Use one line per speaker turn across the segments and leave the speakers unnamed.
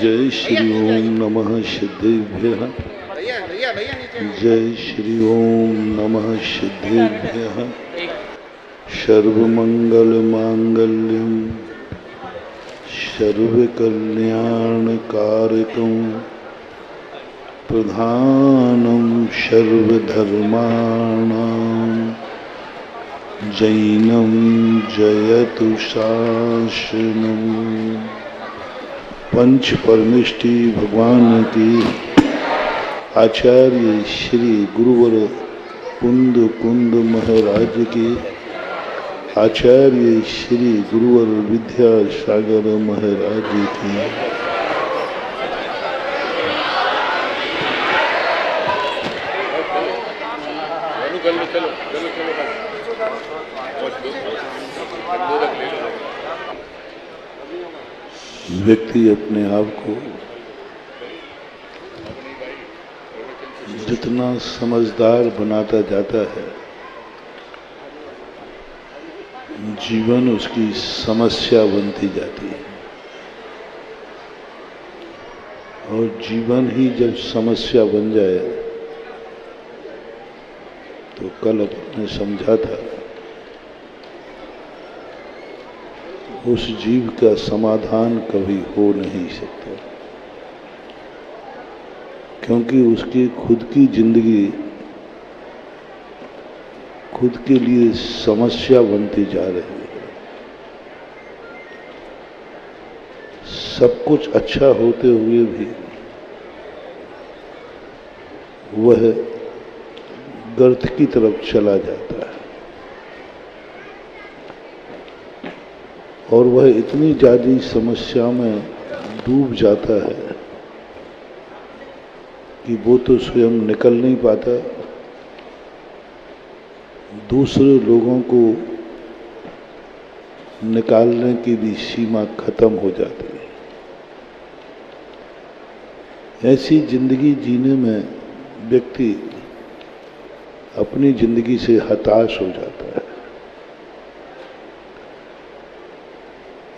जय श्री ओम नमः सिद्धेभ्यः। जय श्री ओम नमः सिद्धेभ्यः। सर्वमंगल मांगल्यं सर्वकल्याणकारकं प्रधानं सर्वधर्माणां जैनं जयतु शासनम्। पंच परमेष्टि भगवान की आचार्य श्री गुरुवर कुंद कुंद महाराज की आचार्य श्री गुरुवर विद्यासागर महाराज की व्यक्ति अपने आप को जितना समझदार बनाता जाता है, जीवन उसकी समस्या बनती जाती है। और जीवन ही जब समस्या बन जाए, तो कल आपने समझा था, उस जीव का समाधान कभी हो नहीं सकता, क्योंकि उसकी खुद की जिंदगी खुद के लिए समस्या बनती जा रही है। सब कुछ अच्छा होते हुए भी वह गर्त की तरफ चला जाता है, और वह इतनी ज्यादा समस्या में डूब जाता है कि वो तो स्वयं निकल नहीं पाता, दूसरे लोगों को निकालने की भी सीमा खत्म हो जाती है। ऐसी जिंदगी जीने में व्यक्ति अपनी जिंदगी से हताश हो जाता है।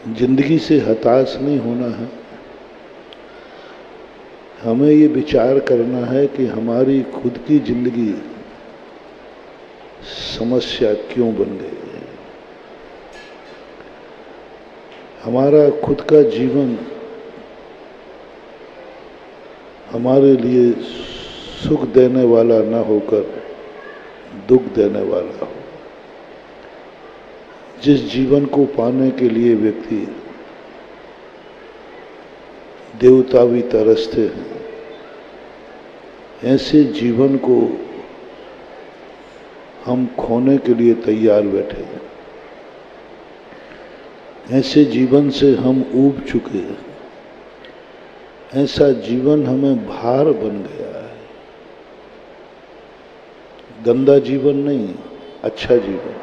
जिंदगी से हताश नहीं होना है, हमें ये विचार करना है कि हमारी खुद की जिंदगी समस्या क्यों बन गई है। हमारा खुद का जीवन हमारे लिए सुख देने वाला न होकर दुख देने वाला हो। जिस जीवन को पाने के लिए व्यक्ति देवता भी तरसते हैं, ऐसे जीवन को हम खोने के लिए तैयार बैठे हैं। ऐसे जीवन से हम ऊब चुके हैं। ऐसा जीवन हमें भार बन गया है। गंदा जीवन नहीं, अच्छा जीवन।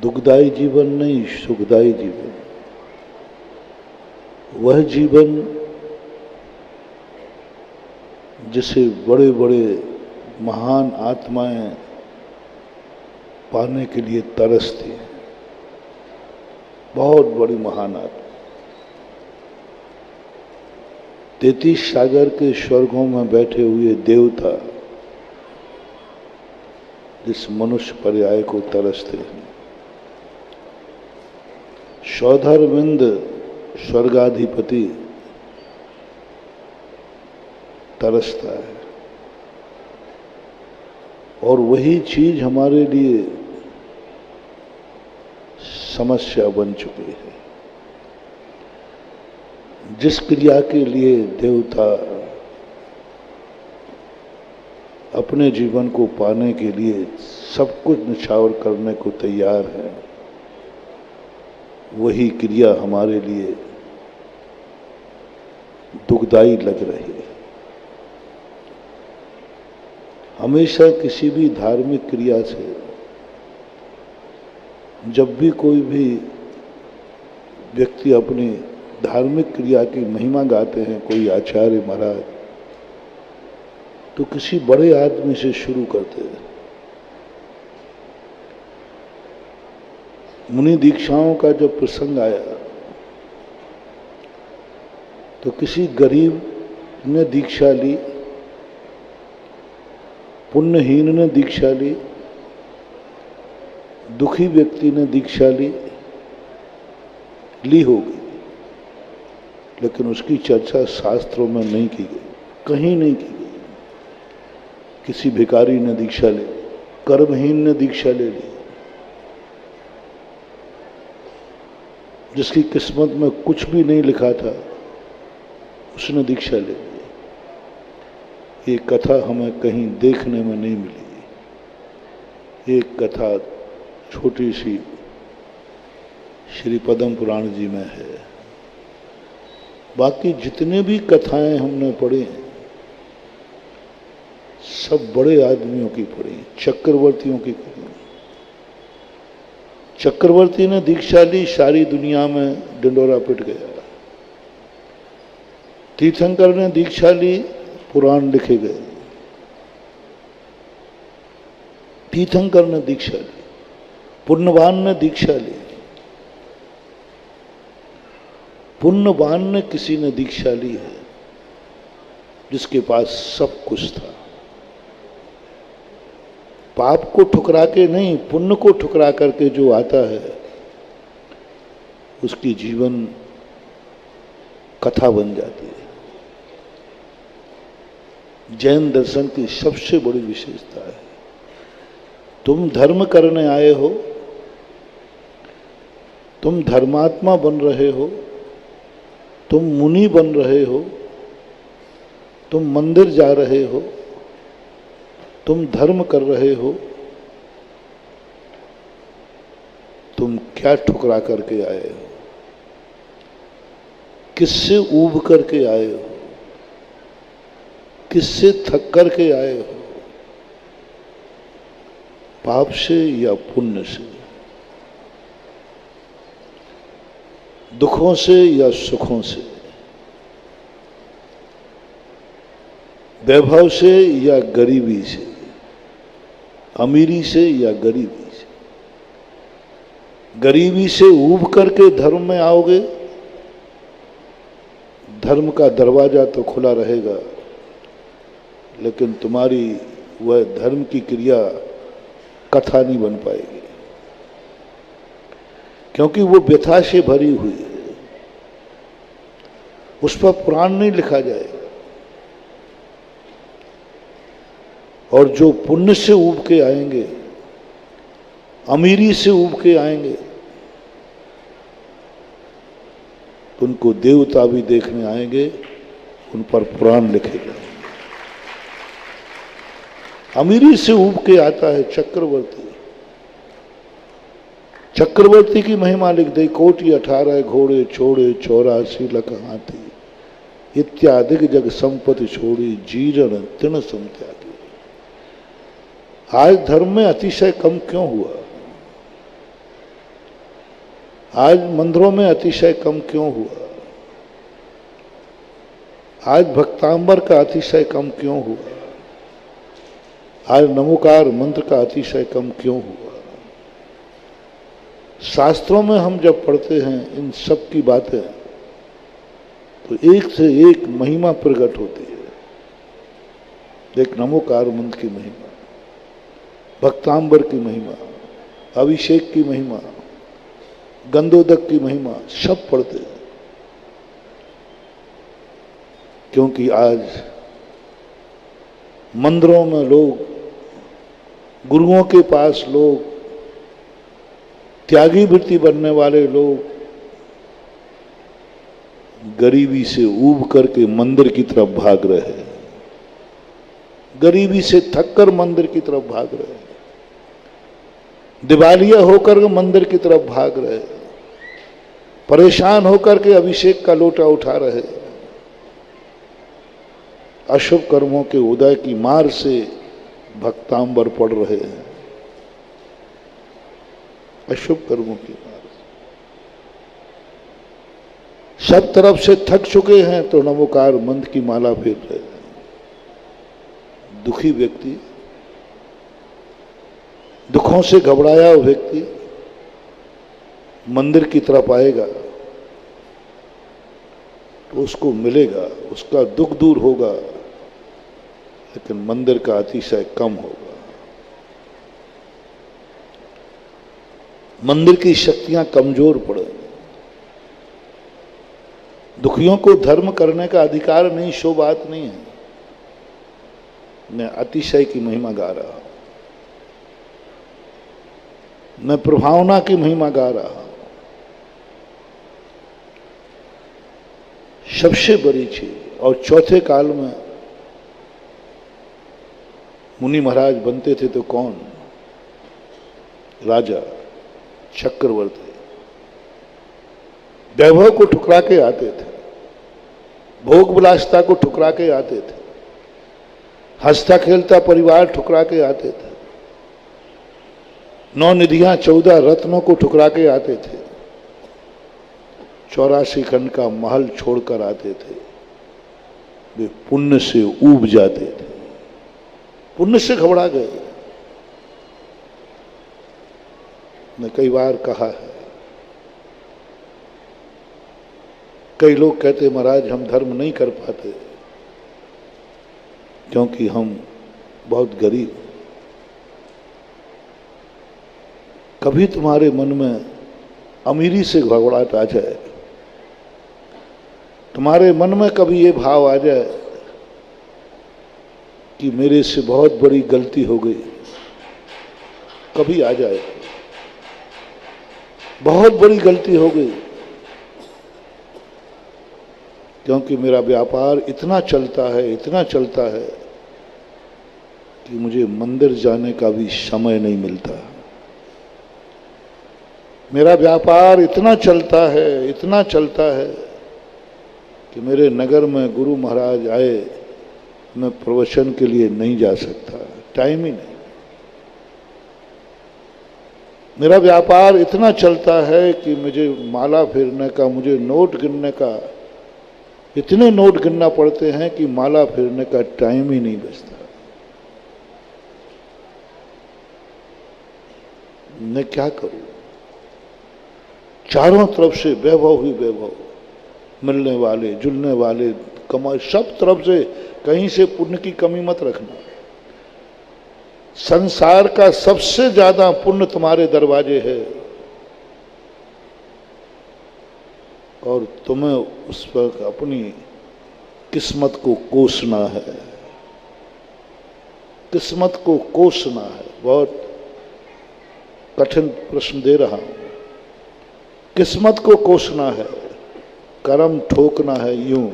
दुखदायी जीवन नहीं, सुखदायी जीवन। वह जीवन जिसे बड़े बड़े महान आत्माएं पाने के लिए तरसती हैं। बहुत बड़ी महान आत्मा 33 सागर के स्वर्गों में बैठे हुए देवता जिस मनुष्य पर्याय को तरसते हैं। सौधरविंद स्वर्गाधिपति तरसता है, और वही चीज हमारे लिए समस्या बन चुकी है। जिस क्रिया के लिए देवता अपने जीवन को पाने के लिए सब कुछ निछावर करने को तैयार है, वही क्रिया हमारे लिए दुखदायी लग रही है। हमेशा किसी भी धार्मिक क्रिया से जब भी कोई भी व्यक्ति अपनी धार्मिक क्रिया की महिमा गाते हैं, कोई आचार्य महाराज, तो किसी बड़े आदमी से शुरू करते हैं। मुनि दीक्षाओं का जब प्रसंग आया तो किसी गरीब ने दीक्षा ली, पुण्यहीन ने दीक्षा ली, दुखी व्यक्ति ने दीक्षा ली होगी, लेकिन उसकी चर्चा शास्त्रों में नहीं की गई, कहीं नहीं की गई। किसी भिखारी ने दीक्षा ले ली, कर्महीन ने दीक्षा ले ली, जिसकी किस्मत में कुछ भी नहीं लिखा था उसने दीक्षा ले ली। ये कथा हमें कहीं देखने में नहीं मिली। एक कथा छोटी सी श्री पद्म पुराण जी में है। बाकी जितने भी कथाएं हमने पढ़ी हैं सब बड़े आदमियों की पढ़ी, चक्रवर्तियों की पढ़ी। चक्रवर्ती ने दीक्षा ली, सारी दुनिया में ढिंडोरा पिट गया। तीर्थंकर ने दीक्षा ली, पुराण लिखे गए। तीर्थंकर ने दीक्षा ली, पुण्यवान ने दीक्षा ली। पुण्यवान ने किसी ने दीक्षा ली है जिसके पास सब कुछ था। पाप को ठुकरा के नहीं, पुण्य को ठुकरा करके जो आता है उसकी जीवन कथा बन जाती है। जैन दर्शन की सबसे बड़ी विशेषता है, तुम धर्म करने आए हो, तुम धर्मात्मा बन रहे हो, तुम मुनि बन रहे हो, तुम मंदिर जा रहे हो, तुम धर्म कर रहे हो, तुम क्या ठुकरा करके आए हो, किससे ऊब करके आए हो, किससे थक करके आए हो, पाप से या पुण्य से, दुखों से या सुखों से, वैभव से या गरीबी से, अमीरी से या गरीबी से। गरीबी से ऊब करके धर्म में आओगे, धर्म का दरवाजा तो खुला रहेगा, लेकिन तुम्हारी वह धर्म की क्रिया कथा नहीं बन पाएगी, क्योंकि वो व्यथा से भरी हुई है, उस पर पुराण नहीं लिखा जाएगा। और जो पुण्य से ऊब के आएंगे, अमीरी से ऊब के आएंगे, उनको देवता भी देखने आएंगे, उन पर पुराण लिखे जाएंगे। अमीरी से ऊब के आता है चक्रवर्ती। चक्रवर्ती की महिमा लिख दे, कोटि 18 घोड़े छोड़े 84 लख हाथी, इत्यादि जग संपत्ति छोड़ी जीरण तृण सम त्यागी। आज धर्म में अतिशय कम क्यों हुआ? आज मंदिरों में अतिशय कम क्यों हुआ? आज भक्तांबर का अतिशय कम क्यों हुआ? आज नमोकार मंत्र का अतिशय कम क्यों हुआ? शास्त्रों में हम जब पढ़ते हैं इन सब की बातें, तो एक से एक महिमा प्रकट होती है। एक नमोकार मंत्र की महिमा, भक्तांबर की महिमा, अभिषेक की महिमा, गंधोदक की महिमा, सब पढ़ते हैं। क्योंकि आज मंदिरों में लोग, गुरुओं के पास लोग, त्यागी वृत्ति बनने वाले लोग गरीबी से ऊब करके मंदिर की तरफ भाग रहे हैं, गरीबी से थककर मंदिर की तरफ भाग रहे हैं, दिवालिया होकर मंदिर की तरफ भाग रहे हैं, परेशान होकर के अभिषेक का लोटा उठा रहे, अशुभ कर्मों के उदय की मार से भक्तांबर पड़ रहे हैं, अशुभ कर्मों की मार से सब तरफ से थक चुके हैं, तो नमोकार मंत्र की माला फेर रहे हैं। दुखी व्यक्ति, दुखों से घबराया हुआ व्यक्ति मंदिर की तरफ आएगा उसको मिलेगा, उसका दुख दूर होगा, लेकिन मंदिर का अतिशय कम होगा। मंदिर की शक्तियां कमजोर पड़ेंगी। दुखियों को धर्म करने का अधिकार नहीं, शो बात नहीं है। मैं अतिशय की महिमा गा रहा हूं, मैं प्रभावना की महिमा गा रहा हूं। सबसे बड़ी चीज। और चौथे काल में मुनि महाराज बनते थे तो कौन? राजा, चक्रवर्ती वैभव को ठुकरा के आते थे, भोग विलासिता को ठुकरा के आते थे, हंसता खेलता परिवार ठुकरा के आते थे, 9 निधियां 14 रत्नों को ठुकरा के आते थे, 84 खंड का महल छोड़कर आते थे। वे पुण्य से ऊब जाते थे, पुण्य से घबरा गए। मैं कई बार कहा है, कई लोग कहते महाराज हम धर्म नहीं कर पाते क्योंकि हम बहुत गरीब। कभी तुम्हारे मन में अमीरी से घबराहट आ जाए, तुम्हारे मन में कभी ये भाव आ जाए कि मेरे से बहुत बड़ी गलती हो गई, कभी आ जाए, बहुत बड़ी गलती हो गई, क्योंकि मेरा व्यापार इतना चलता है, इतना चलता है कि मुझे मंदिर जाने का भी समय नहीं मिलता। मेरा व्यापार इतना चलता है, इतना चलता है कि मेरे नगर में गुरु महाराज आए, मैं प्रवचन के लिए नहीं जा सकता, टाइम ही नहीं। मेरा व्यापार इतना चलता है कि मुझे माला फेरने का, मुझे नोट गिनने का, इतने नोट गिनना पड़ते हैं कि माला फेरने का टाइम ही नहीं बचता। मैं क्या करूं? चारों तरफ से वैभव ही वैभव, मिलने वाले, जुलने वाले, कमाई, सब तरफ से, कहीं से पुण्य की कमी मत रखना। संसार का सबसे ज्यादा पुण्य तुम्हारे दरवाजे है और तुम्हें उस पर अपनी किस्मत को कोसना है, किस्मत को कोसना है। बहुत कठिन प्रश्न दे रहा हूं। किस्मत को कोसना है, कर्म ठोकना है यूं,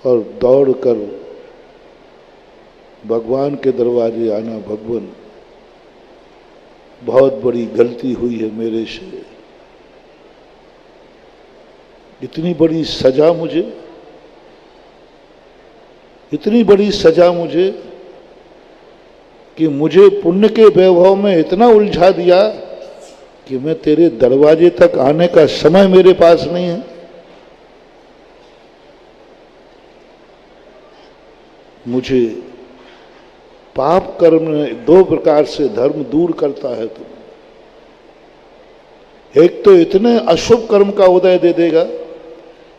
और दौड़कर भगवान के दरवाजे आना, भगवान बहुत बड़ी गलती हुई है मेरे से, इतनी बड़ी सजा मुझे, इतनी बड़ी सजा मुझे कि मुझे पुण्य के वैभव में इतना उलझा दिया कि मैं तेरे दरवाजे तक आने का समय मेरे पास नहीं है। मुझे पाप कर्म ने 2 प्रकार से धर्म दूर करता है तुम। एक तो इतने अशुभ कर्म का उदय दे देगा,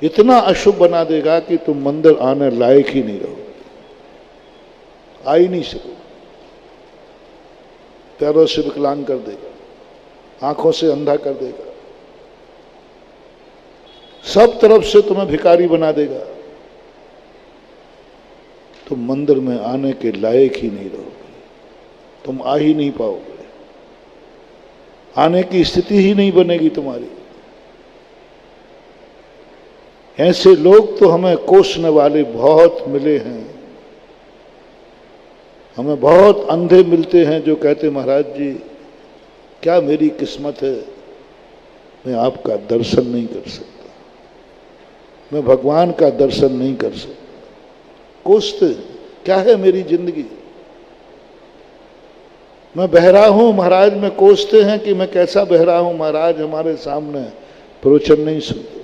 इतना अशुभ बना देगा कि तुम मंदिर आने लायक ही नहीं रहोगे, आ ही नहीं सकोगे। पैरों से विकलांग कर देगा, आंखों से अंधा कर देगा, सब तरफ से तुम्हें भिखारी बना देगा। तुम मंदिर में आने के लायक ही नहीं रहोगे, तुम आ ही नहीं पाओगे, आने की स्थिति ही नहीं बनेगी तुम्हारी। ऐसे लोग तो हमें कोसने वाले बहुत मिले हैं, हमें बहुत अंधे मिलते हैं जो कहते महाराज जी क्या मेरी किस्मत है, मैं आपका दर्शन नहीं कर सकता, मैं भगवान का दर्शन नहीं कर सकता। कोसते क्या है मेरी जिंदगी, मैं बहरा हूं महाराज, में कोसते हैं कि मैं कैसा बहरा हूं महाराज, हमारे सामने प्रवचन नहीं सुनते।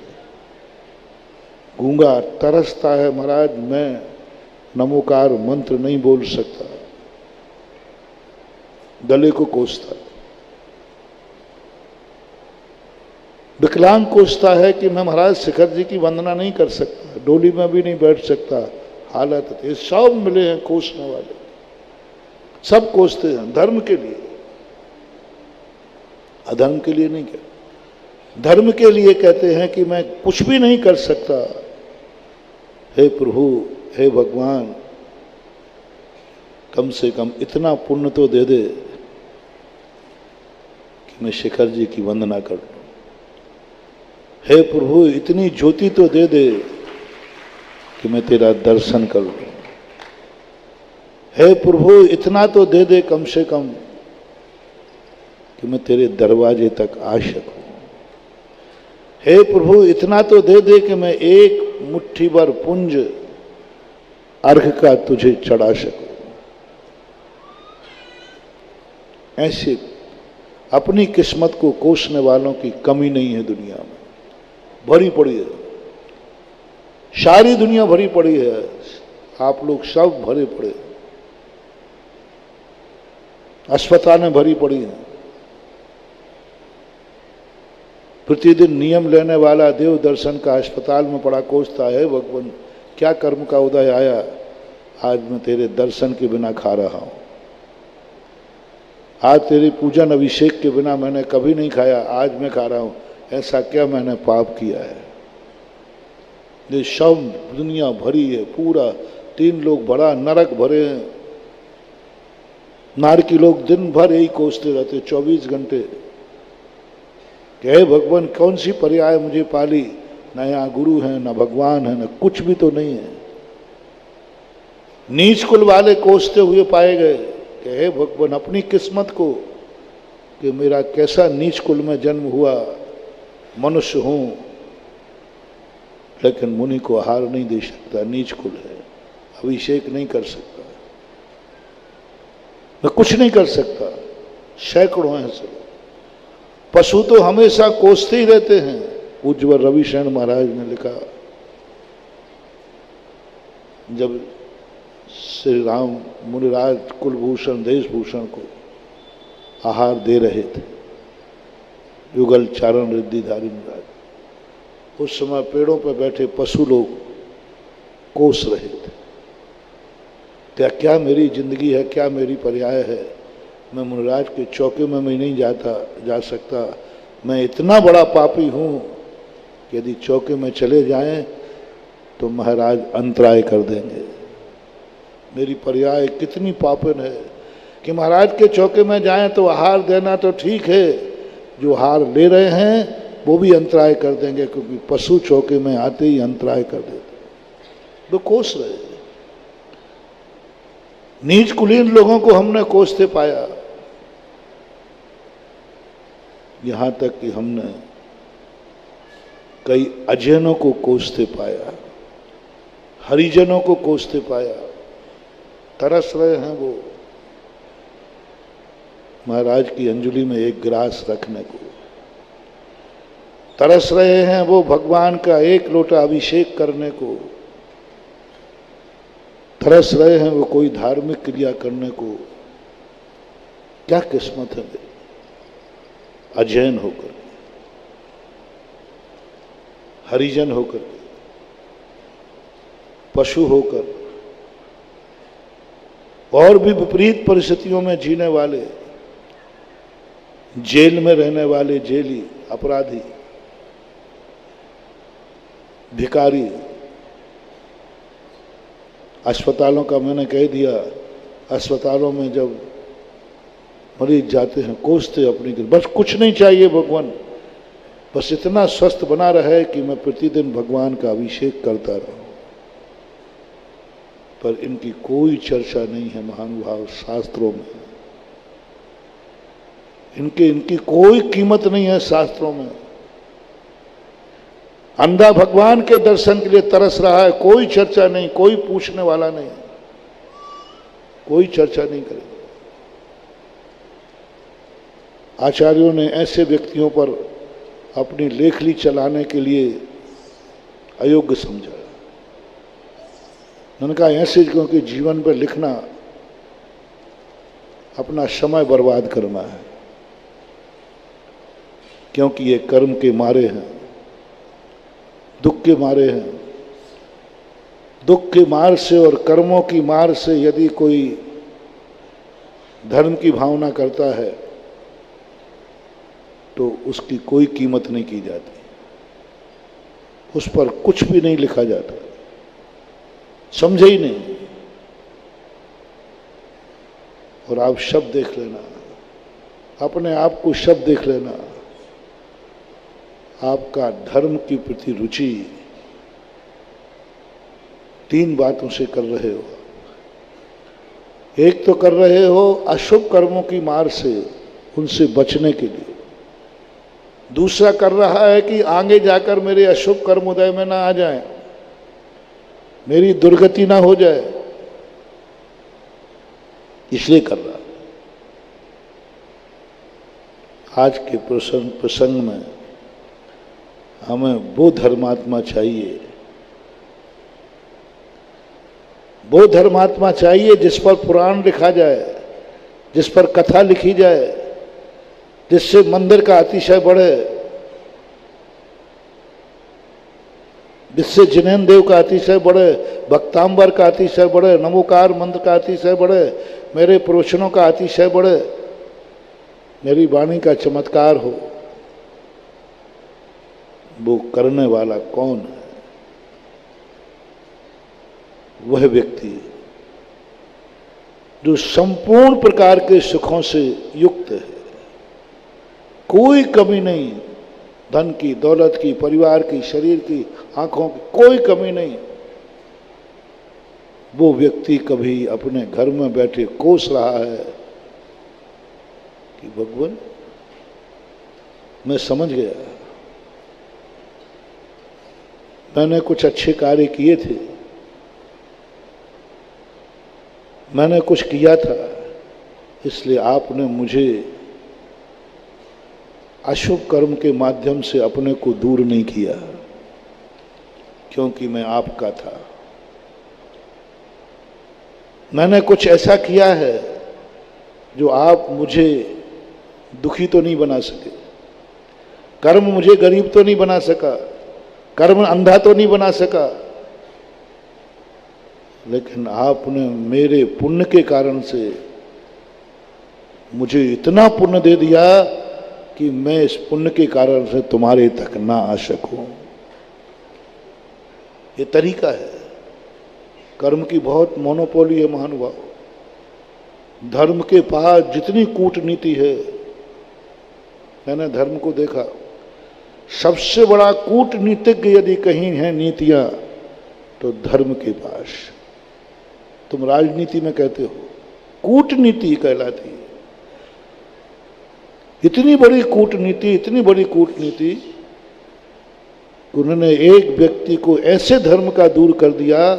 गूंगा तरसता है महाराज, मैं नमोकार मंत्र नहीं बोल सकता, गले को कोसता। विकलांग कोसता है कि मैं महाराज शिखर जी की वंदना नहीं कर सकता, डोली में भी नहीं बैठ सकता, हालत ये सब मिले हैं कोसने वाले, सब कोसते हैं धर्म के लिए, अधर्म के लिए नहीं कहते। धर्म के लिए कहते हैं कि मैं कुछ भी नहीं कर सकता, हे प्रभु हे भगवान कम से कम इतना पुण्य तो दे दे कि मैं शिखर जी की वंदना कर लूं। हे प्रभु इतनी ज्योति तो दे दे कि मैं तेरा दर्शन कर लूं। हे प्रभु इतना तो दे दे कम से कम कि मैं तेरे दरवाजे तक आ सकूं। हे प्रभु इतना तो दे दे कि मैं एक मुट्ठी भर पुंज अर्घ का तुझे चढ़ा सकूं। ऐसे अपनी किस्मत को कोसने वालों की कमी नहीं है दुनिया में, भरी पड़ी है, सारी दुनिया भरी पड़ी है, आप लोग सब भरे पड़े, अस्पतालें भरी पड़ी हैं। प्रतिदिन नियम लेने वाला देव दर्शन का अस्पताल में पड़ा कोसता है, भगवान क्या कर्म का उदय आया, आज मैं तेरे दर्शन के बिना खा रहा हूं, आज तेरी पूजन अभिषेक के बिना मैंने कभी नहीं खाया, आज मैं खा रहा हूं, ऐसा क्या मैंने पाप किया है। ये सब दुनिया भरी है, पूरा 3 लोग बड़ा नरक भरे हैं। नार की लोग दिन भर यही कोसते रहते 24 घंटे कि हे भगवान कौन सी पर्याय मुझे पाली, न यहाँ गुरु है न भगवान है न कुछ भी तो नहीं है। नीच कुल वाले कोसते हुए पाए गए कि हे भगवान अपनी किस्मत को कि मेरा कैसा नीच कुल में जन्म हुआ, मनुष्य हूं लेकिन मुनि को आहार नहीं दे सकता, नीच कुल है, अभिषेक नहीं कर सकता, मैं कुछ नहीं कर सकता। सैकड़ों हैं सब, पशु तो हमेशा कोसते ही रहते हैं। उज्जवल रविशरण महाराज ने लिखा, जब श्री राम मुनिराज कुलभूषण देशभूषण को आहार दे रहे थे, युगल चारण रिद्धिधारी महाराज, उस समय पेड़ों पर बैठे पशु लोग कोस रहे थे, क्या मेरी जिंदगी है, क्या मेरी पर्याय है, मैं मुनिराज के चौके में मैं नहीं जा सकता, मैं इतना बड़ा पापी हूं कि यदि चौके में चले जाएं तो महाराज अंतराय कर देंगे। मेरी पर्याय कितनी पापन है कि महाराज के चौके में जाएं तो आहार देना तो ठीक है, जो आहार ले रहे हैं वो भी अंतराय कर देंगे, क्योंकि पशु चौके में आते ही अंतराय कर देते। वो कोस रहे हैं। नीच कुलीन लोगों को हमने कोसते पाया, यहां तक कि हमने कई अजैनों को कोसते पाया, हरिजनों को कोसते पाया। तरस रहे हैं वो महाराज की अंजलि में एक गिलास रखने को, तरस रहे हैं वो भगवान का एक लोटा अभिषेक करने को, तरस रहे हैं वो कोई धार्मिक क्रिया करने को। क्या किस्मत है मेरी, अजैन होकर, हरिजन होकर, पशु होकर, और भी विपरीत परिस्थितियों में जीने वाले, जेल में रहने वाले जेली, अपराधी, भिखारी। अस्पतालों का मैंने कह दिया, अस्पतालों में जब मरीज जाते हैं कोसते अपनी, बस कुछ नहीं चाहिए भगवान, बस इतना स्वस्थ बना रहे कि मैं प्रतिदिन भगवान का अभिषेक करता रहूं। पर इनकी कोई चर्चा नहीं है महानुभाव शास्त्रों में, इनकी कोई कीमत नहीं है शास्त्रों में। अंधा भगवान के दर्शन के लिए तरस रहा है, कोई चर्चा नहीं, कोई पूछने वाला नहीं, कोई चर्चा नहीं करेगा। आचार्यों ने ऐसे व्यक्तियों पर अपनी लेखली चलाने के लिए अयोग्य समझा। उन्होंने कहा ऐसे क्योंकि जीवन पर लिखना अपना समय बर्बाद करना है। क्योंकि ये कर्म के मारे हैं, दुख के मारे हैं। दुख के मार से और कर्मों की मार से यदि कोई धर्म की भावना करता है तो उसकी कोई कीमत नहीं की जाती, उस पर कुछ भी नहीं लिखा जाता, समझे ही नहीं। और आप शब्द देख लेना, अपने आप को शब्द देख लेना, आपका धर्म की प्रति रुचि 3 बातों से कर रहे हो। एक तो कर रहे हो अशुभ कर्मों की मार से, उनसे बचने के लिए। दूसरा कर रहा है कि आगे जाकर मेरे अशुभ कर्म उदय में ना आ जाए, मेरी दुर्गति ना हो जाए, इसलिए कर रहा। आज के प्रसंग में हमें वो धर्मात्मा चाहिए, वो धर्मात्मा चाहिए जिस पर पुराण लिखा जाए, जिस पर कथा लिखी जाए, जिससे मंदिर का अतिशय बढ़े, जिससे जिनेन्द्र देव का अतिशय बढ़े, भक्तांबर का अतिशय बढ़े, नमोकार मंत्र का अतिशय बढ़े, मेरे प्रवचनों का अतिशय बढ़े, मेरी वाणी का चमत्कार हो। वो करने वाला कौन है? वह व्यक्ति जो संपूर्ण प्रकार के सुखों से युक्त है, कोई कमी नहीं, धन की, दौलत की, परिवार की, शरीर की, आंखों की, कोई कमी नहीं। वो व्यक्ति कभी अपने घर में बैठे कोस रहा है कि भगवान मैं समझ गया, मैंने कुछ अच्छे कार्य किए थे, मैंने कुछ किया था, इसलिए आपने मुझे अशुभ कर्म के माध्यम से अपने को दूर नहीं किया, क्योंकि मैं आपका था। मैंने कुछ ऐसा किया है जो आप मुझे दुखी तो नहीं बना सके, कर्म मुझे गरीब तो नहीं बना सका, कर्म अंधा तो नहीं बना सका, लेकिन आपने मेरे पुण्य के कारण से मुझे इतना पुण्य दे दिया कि मैं इस पुण्य के कारण से तुम्हारे तक ना आ सकूं। ये तरीका है। कर्म की बहुत मोनोपोली है महानुभाव। धर्म के पास जितनी कूटनीति है, मैंने धर्म को देखा, सबसे बड़ा कूटनीतिज्ञ यदि कहीं है नीतियां तो धर्म के पास। तुम राजनीति में कहते हो, कूटनीति कहलाती है। इतनी बड़ी कूटनीति, इतनी बड़ी कूटनीति, उन्होंने एक व्यक्ति को ऐसे धर्म का दूर कर दिया,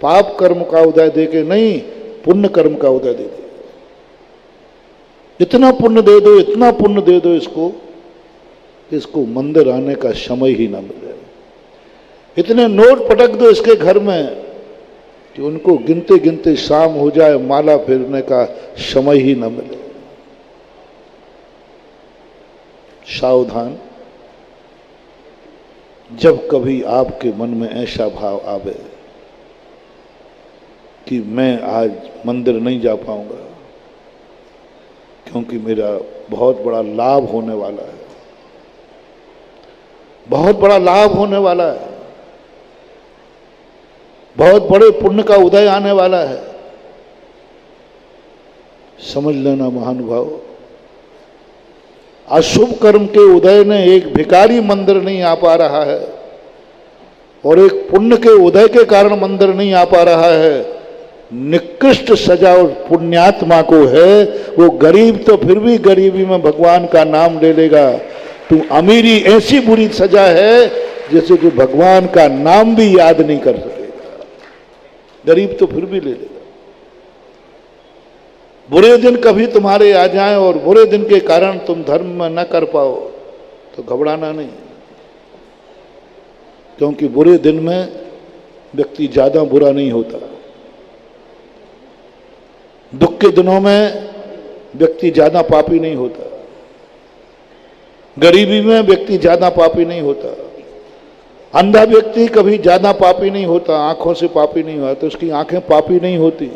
पाप कर्म का उदय देके नहीं, पुण्य कर्म का उदय दे दिया। इतना पुण्य दे दो, इतना पुण्य दे दो इसको मंदिर आने का समय ही ना मिले। इतने नोट पटक दो इसके घर में कि उनको गिनते गिनते शाम हो जाए, माला फेरने का समय ही न मिले। सावधान, जब कभी आपके मन में ऐसा भाव आवे कि मैं आज मंदिर नहीं जा पाऊंगा क्योंकि मेरा बहुत बड़ा लाभ होने वाला है, बहुत बड़ा लाभ होने वाला है, बहुत बड़े पुण्य का उदय आने वाला है, समझ लेना महानुभाव, अशुभ कर्म के उदय ने एक भिखारी मंदिर नहीं आ पा रहा है और एक पुण्य के उदय के कारण मंदिर नहीं आ पा रहा है। निकृष्ट सजा और पुण्यात्मा को है, वो गरीब तो फिर भी गरीबी में भगवान का नाम ले लेगा। तू अमीरी ऐसी बुरी सजा है जैसे कि भगवान का नाम भी याद नहीं कर सकेगा, गरीब तो फिर भी ले लेगा। बुरे दिन कभी तुम्हारे आ जाएं और बुरे दिन के कारण तुम धर्म में न कर पाओ तो घबराना नहीं, क्योंकि बुरे दिन में व्यक्ति ज्यादा बुरा नहीं होता। दुख के दिनों में व्यक्ति ज्यादा पापी नहीं होता। गरीबी में व्यक्ति ज्यादा पापी नहीं होता। अंधा व्यक्ति कभी ज्यादा पापी नहीं होता, आंखों से पापी नहीं हुआ तो उसकी आंखें पापी नहीं होती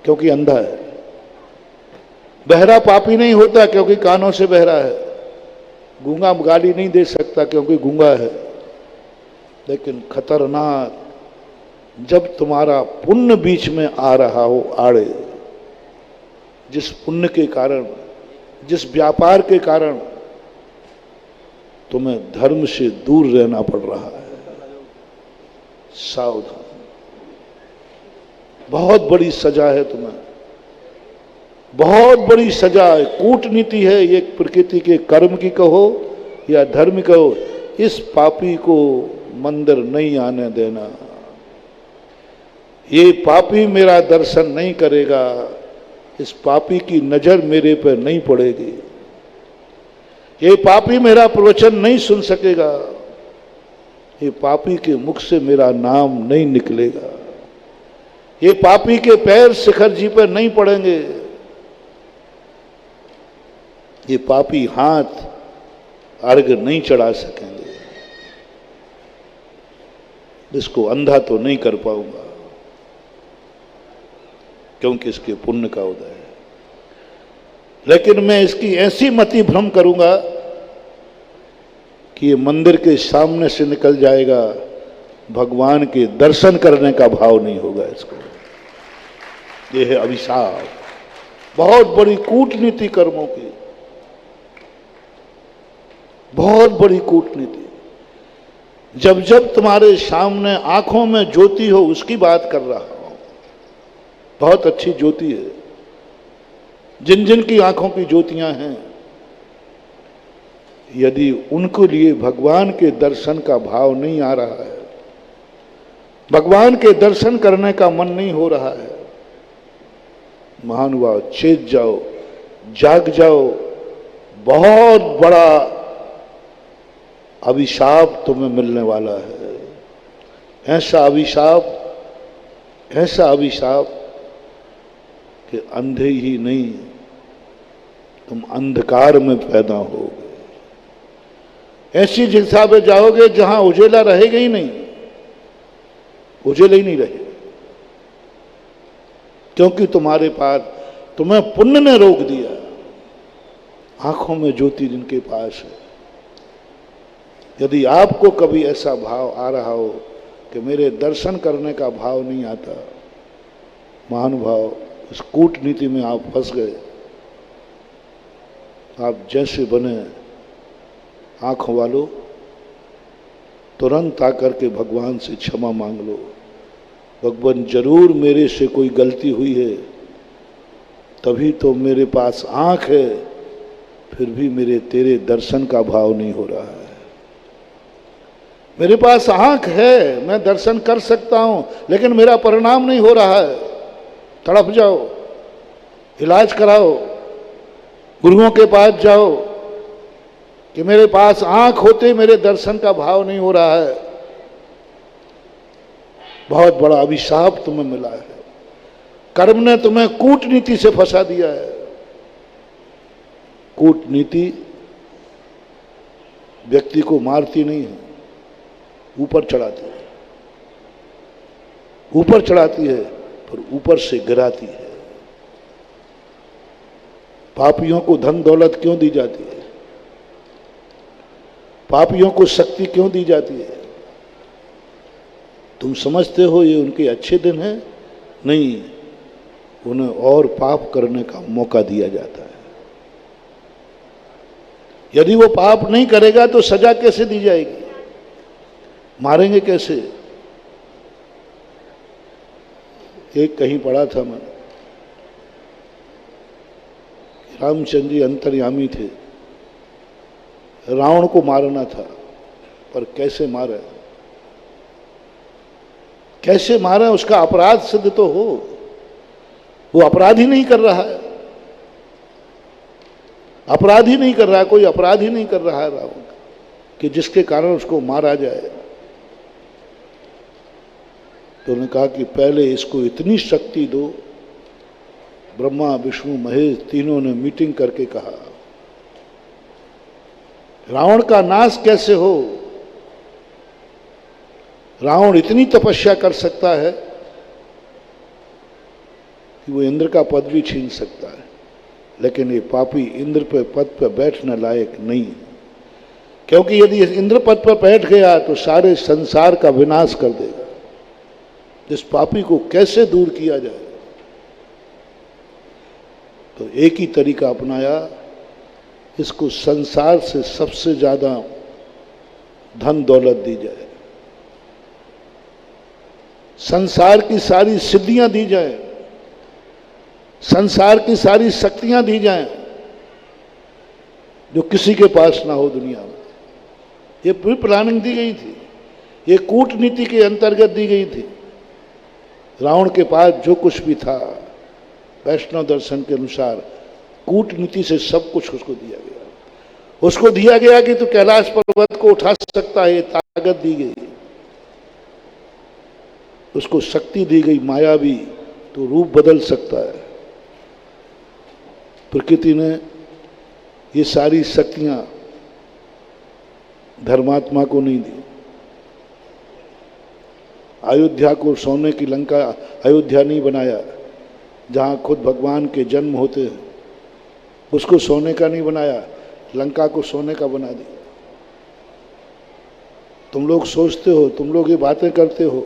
क्योंकि अंधा है। बहरा पापी नहीं होता क्योंकि कानों से बहरा है। गूंगा गाली नहीं दे सकता क्योंकि गूंगा है। लेकिन खतरनाक, जब तुम्हारा पुण्य बीच में आ रहा हो आड़े, जिस पुण्य के कारण, जिस व्यापार के कारण तुम्हें धर्म से दूर रहना पड़ रहा है, सावधान। बहुत बड़ी सजा है तुम्हें, बहुत बड़ी सजा है, कूटनीति है। ये प्रकृति के कर्म की कहो या धर्म कहो, इस पापी को मंदिर नहीं आने देना। ये पापी मेरा दर्शन नहीं करेगा, इस पापी की नजर मेरे पर नहीं पड़ेगी, ये पापी मेरा प्रवचन नहीं सुन सकेगा, ये पापी के मुख से मेरा नाम नहीं निकलेगा, ये पापी के पैर शिखर जी पर नहीं पड़ेंगे, ये पापी हाथ अर्घ नहीं चढ़ा सकेंगे। इसको अंधा तो नहीं कर पाऊंगा क्योंकि इसके पुण्य का उदय है, लेकिन मैं इसकी ऐसी मति भ्रम करूंगा कि ये मंदिर के सामने से निकल जाएगा, भगवान के दर्शन करने का भाव नहीं होगा इसको। ये है अभिशाप, बहुत बड़ी कूटनीति कर्मों की, बहुत बड़ी कूटनीति। जब जब तुम्हारे सामने आंखों में ज्योति हो, उसकी बात कर रहा हूं, बहुत अच्छी ज्योति है। जिन जिन की आंखों की ज्योतियां हैं, यदि उनके लिए भगवान के दर्शन का भाव नहीं आ रहा है, भगवान के दर्शन करने का मन नहीं हो रहा है, महानुभाव चेत जाओ, जाग जाओ। बहुत बड़ा अभिशाप तुम्हें मिलने वाला है। ऐसा अभिशाप, ऐसा अभिशाप कि अंधे ही नहीं, तुम अंधकार में पैदा होगे। ऐसी दिशा में जाओगे जहां उजेला रहेगा ही नहीं, उजेला ही नहीं रहेगा, क्योंकि तुम्हारे पास, तुम्हें पुण्य ने रोक दिया। आंखों में ज्योति जिनके पास है, यदि आपको कभी ऐसा भाव आ रहा हो कि मेरे दर्शन करने का भाव नहीं आता, महानुभाव इस कूटनीति में आप फंस गए। आप जैसे बने आंखों वालों, तुरंत आकर के भगवान से क्षमा मांग लो। भगवान जरूर मेरे से कोई गलती हुई है, तभी तो मेरे पास आंख है, फिर भी मेरे तेरे दर्शन का भाव नहीं हो रहा है। मेरे पास आंख है, मैं दर्शन कर सकता हूं, लेकिन मेरा परिणाम नहीं हो रहा है। तड़प जाओ, इलाज कराओ, गुरुओं के पास जाओ कि मेरे पास आंख होते मेरे दर्शन का भाव नहीं हो रहा है। बहुत बड़ा अभिशाप तुम्हें मिला है, कर्म ने तुम्हें कूटनीति से फंसा दिया है। कूटनीति व्यक्ति को मारती नहीं है, ऊपर चढ़ाती है, ऊपर चढ़ाती है, पर ऊपर से गिराती है। पापियों को धन दौलत क्यों दी जाती है? पापियों को शक्ति क्यों दी जाती है? तुम समझते हो ये उनके अच्छे दिन हैं? नहीं, उन्हें और पाप करने का मौका दिया जाता है। यदि वो पाप नहीं करेगा तो सजा कैसे दी जाएगी? मारेंगे कैसे? एक कहीं पढ़ा था मैंने, रामचंद्र जी अंतर्यामी थे, रावण को मारना था, पर कैसे मारे, कैसे मारे? उसका अपराध सिद्ध तो हो। वो अपराध ही नहीं कर रहा है, अपराध ही नहीं कर रहा है, कोई अपराध ही नहीं कर रहा है रावण कि जिसके कारण उसको मारा जाए। तो उन्होंने कहा कि पहले इसको इतनी शक्ति दो। ब्रह्मा विष्णु महेश तीनों ने मीटिंग करके कहा रावण का नाश कैसे हो? रावण इतनी तपस्या कर सकता है कि वो इंद्र का पद भी छीन सकता है, लेकिन ये पापी इंद्र पे पद पर बैठने लायक नहीं, क्योंकि यदि इंद्र पद पर बैठ गया तो सारे संसार का विनाश कर देगा। इस पापी को कैसे दूर किया जाए? तो एक ही तरीका अपनाया, इसको संसार से सबसे ज्यादा धन दौलत दी जाए, संसार की सारी सिद्धियां दी जाए, संसार की सारी शक्तियां दी जाएं जो किसी के पास ना हो दुनिया में। ये पूरी प्लानिंग दी गई थी, ये कूटनीति के अंतर्गत दी गई थी। रावण के पास जो कुछ भी था, वैष्णव दर्शन के अनुसार कूटनीति से सब कुछ उसको दिया गया। उसको दिया गया कि तू कैलाश पर्वत को उठा सकता है, ये ताकत दी गई। उसको शक्ति दी गई मायावी, तो रूप बदल सकता है। प्रकृति ने ये सारी शक्तियां धर्मात्मा को नहीं दी। अयोध्या को सोने की लंका अयोध्या नहीं बनाया, जहां खुद भगवान के जन्म होते हैं, उसको सोने का नहीं बनाया, लंका को सोने का बना दिया। तुम लोग सोचते हो, तुम लोग ये बातें करते हो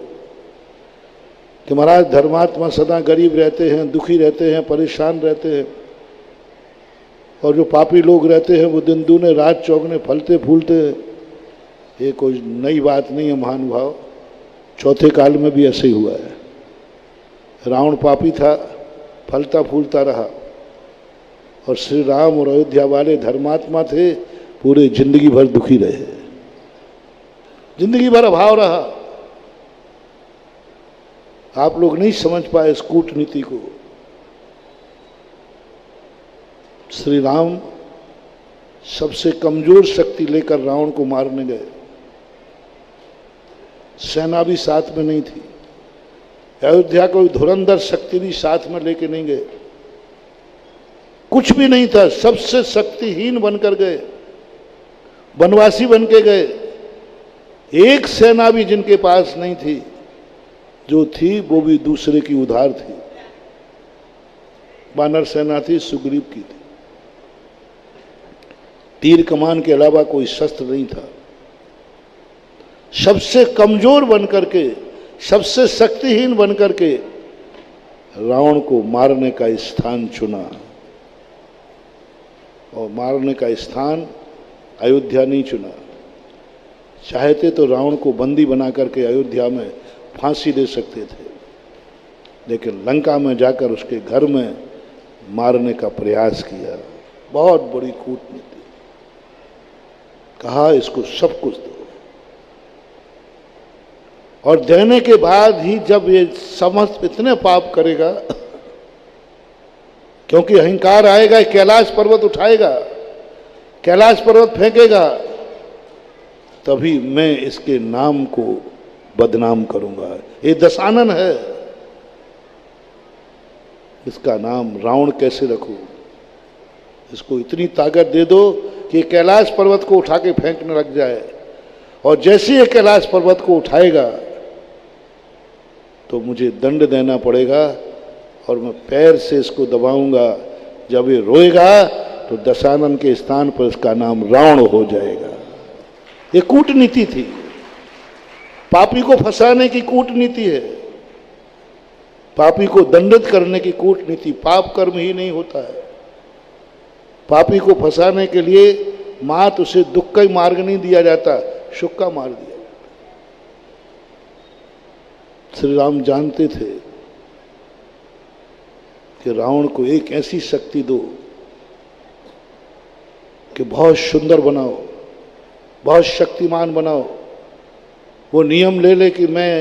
कि महाराज धर्मात्मा सदा गरीब रहते हैं, दुखी रहते हैं, परेशान रहते हैं, और जो पापी लोग रहते हैं वो दिन दूने रात चौगने फलते फूलते हैं। ये कोई नई बात नहीं है महानुभाव, चौथे काल में भी ऐसे ही हुआ है। रावण पापी था, फलता फूलता रहा, और श्री राम और अयोध्या वाले धर्मात्मा थे, पूरे जिंदगी भर दुखी रहे, जिंदगी भर अभाव रहा। आप लोग नहीं समझ पाए इस कूटनीति को। श्री राम सबसे कमजोर शक्ति लेकर रावण को मारने गए, सेना भी साथ में नहीं थी, अयोध्या कोई धुरंधर शक्ति भी साथ में लेके नहीं गए, कुछ भी नहीं था, सबसे शक्तिहीन बनकर गए, वनवासी बन के गए। एक सेना भी जिनके पास नहीं थी, जो थी वो भी दूसरे की उधार थी। वानर सेना थी, सुग्रीव की थी, तीर कमान के अलावा कोई शस्त्र नहीं था। सबसे कमजोर बनकर के, सबसे शक्तिहीन बनकर के रावण को मारने का स्थान चुना, और मारने का स्थान अयोध्या नहीं चुना। चाहते तो रावण को बंदी बना करके अयोध्या में फांसी दे सकते थे, लेकिन लंका में जाकर उसके घर में मारने का प्रयास किया। बहुत बड़ी कूटनीति। कहा इसको सब कुछ दो, और देने के बाद ही जब ये समस्त इतने पाप करेगा, क्योंकि अहंकार आएगा, कैलाश पर्वत उठाएगा, कैलाश पर्वत फेंकेगा, तभी मैं इसके नाम को बदनाम करूंगा। ये दशानन है, इसका नाम रावण कैसे रखूं? इसको इतनी ताकत दे दो कि कैलाश पर्वत को उठा के फेंकने लग जाए, और जैसे ये कैलाश पर्वत को उठाएगा तो मुझे दंड देना पड़ेगा, और मैं पैर से इसको दबाऊंगा। जब ये रोएगा तो दशानन के स्थान पर इसका नाम रावण हो जाएगा। ये कूटनीति थी, पापी को फंसाने की कूटनीति है, पापी को दंडित करने की कूटनीति। पाप कर्म ही नहीं होता है। पापी को फंसाने के लिए मात उसे दुख का ही मार्ग नहीं दिया जाता, सुख का मार्ग दिया। श्री राम जानते थे कि रावण को एक ऐसी शक्ति दो कि बहुत सुंदर बनाओ, बहुत शक्तिमान बनाओ। वो नियम ले ले कि मैं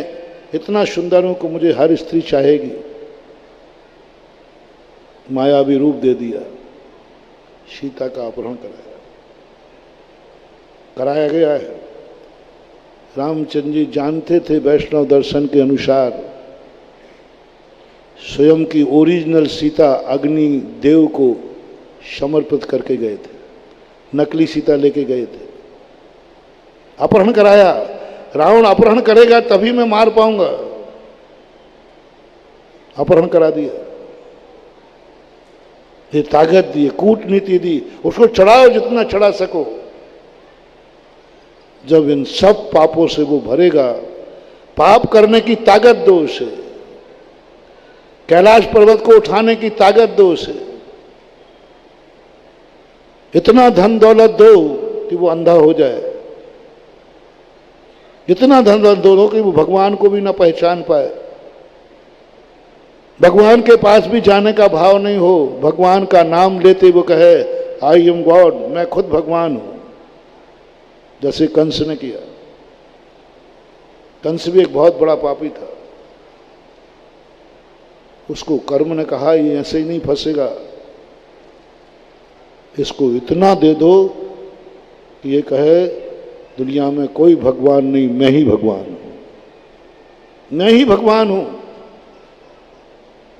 इतना सुंदर हूं कि मुझे हर स्त्री चाहेगी। मायावी रूप दे दिया, सीता का अपहरण कराया गया है। रामचंद्र जी जानते थे वैष्णव दर्शन के अनुसार स्वयं की ओरिजिनल सीता अग्नि देव को समर्पित करके गए थे, नकली सीता लेके गए थे। अपहरण कराया। रावण अपहरण करेगा तभी मैं मार पाऊंगा, अपहरण करा दिया। ये ताकत दी, कूटनीति दी, उसको चढ़ाओ जितना चढ़ा सको। जब इन सब पापों से वो भरेगा, पाप करने की ताकत दो उसे, कैलाश पर्वत को उठाने की ताकत दो उसे, इतना धन दौलत दो कि वो अंधा हो जाए, इतना धन दौलत दो कि वो भगवान को भी ना पहचान पाए, भगवान के पास भी जाने का भाव नहीं हो, भगवान का नाम लेते वो कहे आई एम गॉड, मैं खुद भगवान हूं, जैसे कंस ने किया। कंस भी एक बहुत बड़ा पापी था, उसको कर्म ने कहा ये ऐसे ही नहीं फंसेगा, इसको इतना दे दो कि ये कहे दुनिया में कोई भगवान नहीं, मैं ही भगवान हूं, मैं ही भगवान हूं।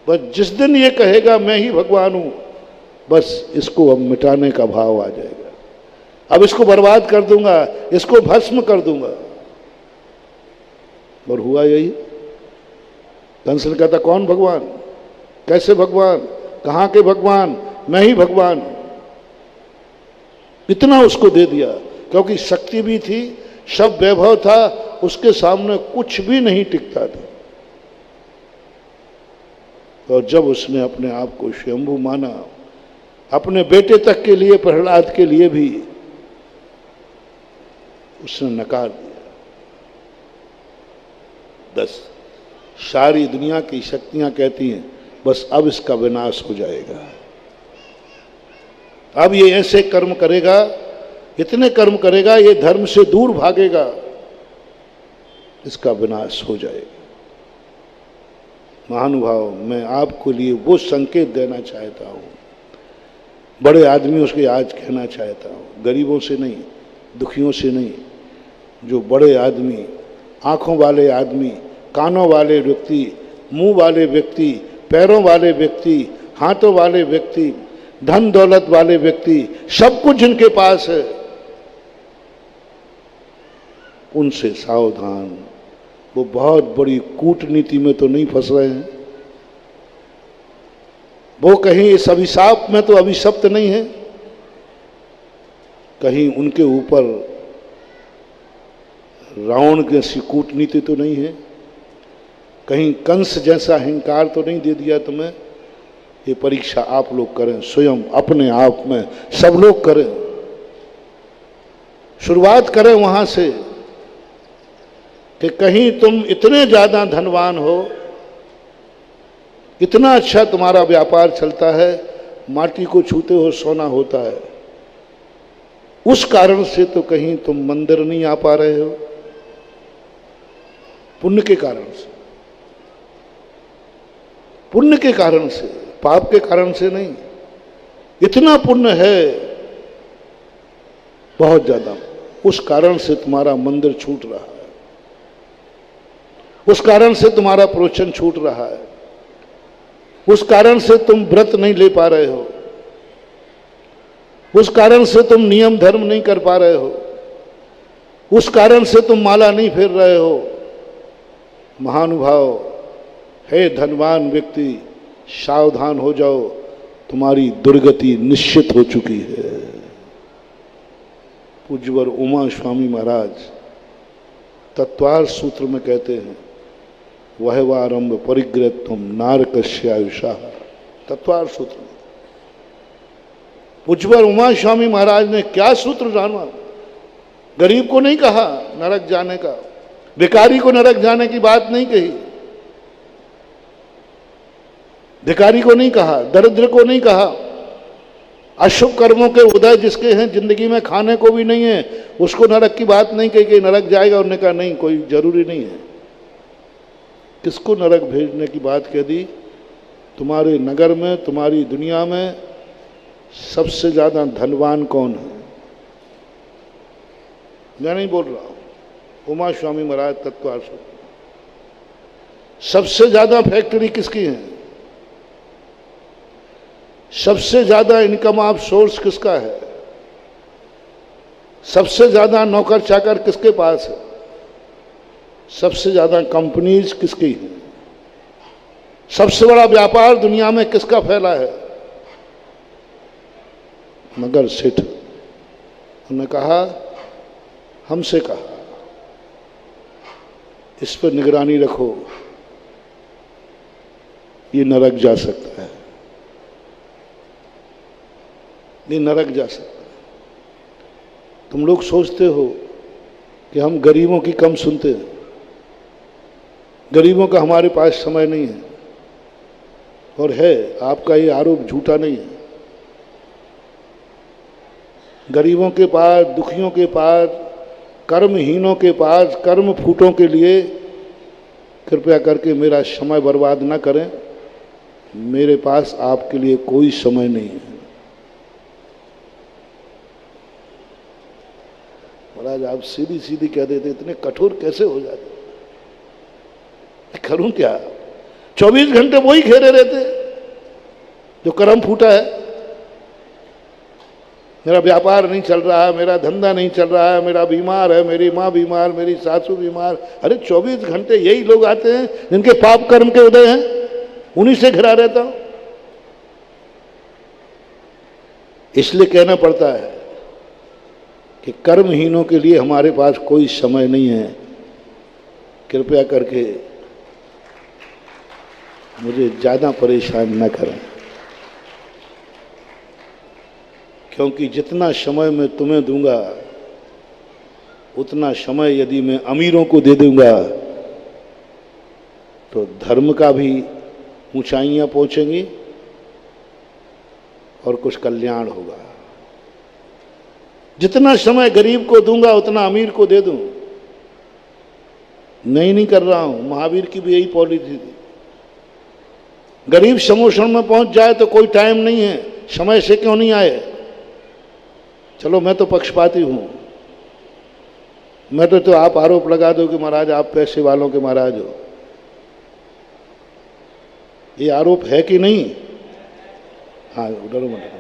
बस जिस दिन ये कहेगा मैं ही भगवान हूं, बस इसको अब मिटाने का भाव आ जाएगा, अब इसको बर्बाद कर दूंगा, इसको भस्म कर दूंगा। और हुआ यही। कंस ने कहता कौन भगवान, कैसे भगवान, कहां के भगवान, मैं ही भगवान हूं। इतना उसको दे दिया, क्योंकि शक्ति भी थी, सब वैभव था, उसके सामने कुछ भी नहीं टिकता था। और जब उसने अपने आप को स्वयंभू माना, अपने बेटे तक के लिए, प्रहलाद के लिए भी उसने नकार दिया। बस सारी दुनिया की शक्तियां कहती हैं बस अब इसका विनाश हो जाएगा, अब ये ऐसे कर्म करेगा, इतने कर्म करेगा, ये धर्म से दूर भागेगा, इसका विनाश हो जाएगा। महानुभाव, मैं आपको लिए वो संकेत देना चाहता हूं, बड़े आदमियों से आज कहना चाहता हूं, गरीबों से नहीं, दुखियों से नहीं, जो बड़े आदमी, आंखों वाले आदमी, कानों वाले व्यक्ति, मुंह वाले व्यक्ति, पैरों वाले व्यक्ति, हाथों वाले व्यक्ति, धन दौलत वाले व्यक्ति, सब कुछ जिनके पास है, उनसे सावधान। वो बहुत बड़ी कूटनीति में तो नहीं फंस रहे हैं, वो कहीं इस अभिशाप में तो अभिशप्त नहीं है, कहीं उनके ऊपर रावण जैसी कूटनीति तो नहीं है, कहीं कंस जैसा अहंकार तो नहीं दे दिया तुम्हें। ये परीक्षा आप लोग करें, स्वयं अपने आप में सब लोग करें, शुरुआत करें वहां से कि कहीं तुम इतने ज्यादा धनवान हो, इतना अच्छा तुम्हारा व्यापार चलता है, माटी को छूते हो सोना होता है, उस कारण से तो कहीं तुम मंदिर नहीं आ पा रहे हो, पुण्य के कारण से, पुण्य के कारण से, पाप के कारण से नहीं। इतना पुण्य है बहुत ज्यादा, उस कारण से तुम्हारा मंदिर छूट रहा है, उस कारण से तुम्हारा प्रवचन छूट रहा है, उस कारण से तुम व्रत नहीं ले पा रहे हो, उस कारण से तुम नियम धर्म नहीं कर पा रहे हो, उस कारण से तुम माला नहीं फेर रहे हो। महानुभाव, हे धनवान व्यक्ति, सावधान हो जाओ, तुम्हारी दुर्गति निश्चित हो चुकी है। पूज्यवर उमा स्वामी महाराज तत्वार सूत्र में कहते हैं, वह वारंभ परिग्रह तुम नारकस्यायुषा, तत्वार सूत्र में पूज्यवर उमा स्वामी महाराज ने क्या सूत्र जाना। गरीब को नहीं कहा नरक जाने का, भिखारी को नरक जाने की बात नहीं कही, भिखारी को नहीं कहा, दरिद्र को नहीं कहा, अशुभ कर्मों के उदय जिसके हैं, जिंदगी में खाने को भी नहीं है, उसको नरक की बात नहीं कही कि नरक जाएगा। उन्होंने कहा नहीं, कोई जरूरी नहीं है। किसको नरक भेजने की बात कह दी? तुम्हारे नगर में, तुम्हारी दुनिया में सबसे ज्यादा धनवान कौन है? मैं नहीं बोल रहा हूं, उमा स्वामी महाराज तत्वार सूत्र। सबसे ज्यादा फैक्ट्री किसकी है? सबसे ज्यादा इनकम ऑफ सोर्स किसका है? सबसे ज्यादा नौकर चाकर किसके पास है? सबसे ज्यादा कंपनीज किसकी है? सबसे बड़ा व्यापार दुनिया में किसका फैला है? मगर सेठ उन्होंने कहा, हमसे कहा इस पर निगरानी रखो, ये नरक जा सकता है, ये नरक जा सकता है। तुम लोग सोचते हो कि हम गरीबों की कम सुनते हैं, गरीबों का हमारे पास समय नहीं है, और है, आपका ये आरोप झूठा नहीं है। गरीबों के पास, दुखियों के पास, कर्महीनों के पास, कर्म फूटों के लिए कृपया करके मेरा समय बर्बाद न करें। मेरे पास आपके लिए कोई समय नहीं है। महाराज आप सीधी सीधी कह देते, इतने कठोर कैसे हो जाते? करूं क्या? 24 घंटे वही घेरे रहते जो कर्म फूटा है। मेरा व्यापार नहीं चल रहा है, मेरा धंधा नहीं चल रहा है, मेरा बीमार है, मेरी माँ बीमार, मेरी सासू बीमार। अरे 24 घंटे यही लोग आते हैं जिनके पाप कर्म के उदय हैं, उन्हीं से घिरा रहता हूं। इसलिए कहना पड़ता है कि कर्महीनों के लिए हमारे पास कोई समय नहीं है। कृपया करके मुझे ज्यादा परेशान न करें, क्योंकि जितना समय मैं तुम्हें दूंगा उतना समय यदि मैं अमीरों को दे दूंगा तो धर्म का भी ऊंचाइयां पहुंचेंगी और कुछ कल्याण होगा। जितना समय गरीब को दूंगा उतना अमीर को दे दूं। नहीं कर रहा हूं। महावीर की भी यही पॉलिसी थी। गरीब समोषण में पहुंच जाए तो कोई टाइम नहीं है, समय से क्यों नहीं आए? चलो मैं तो पक्षपाती हूं, मैं तो आप आरोप लगा दो कि महाराज आप पैसे वालों के महाराज हो। ये आरोप है कि नहीं? हाँ, डरो मत,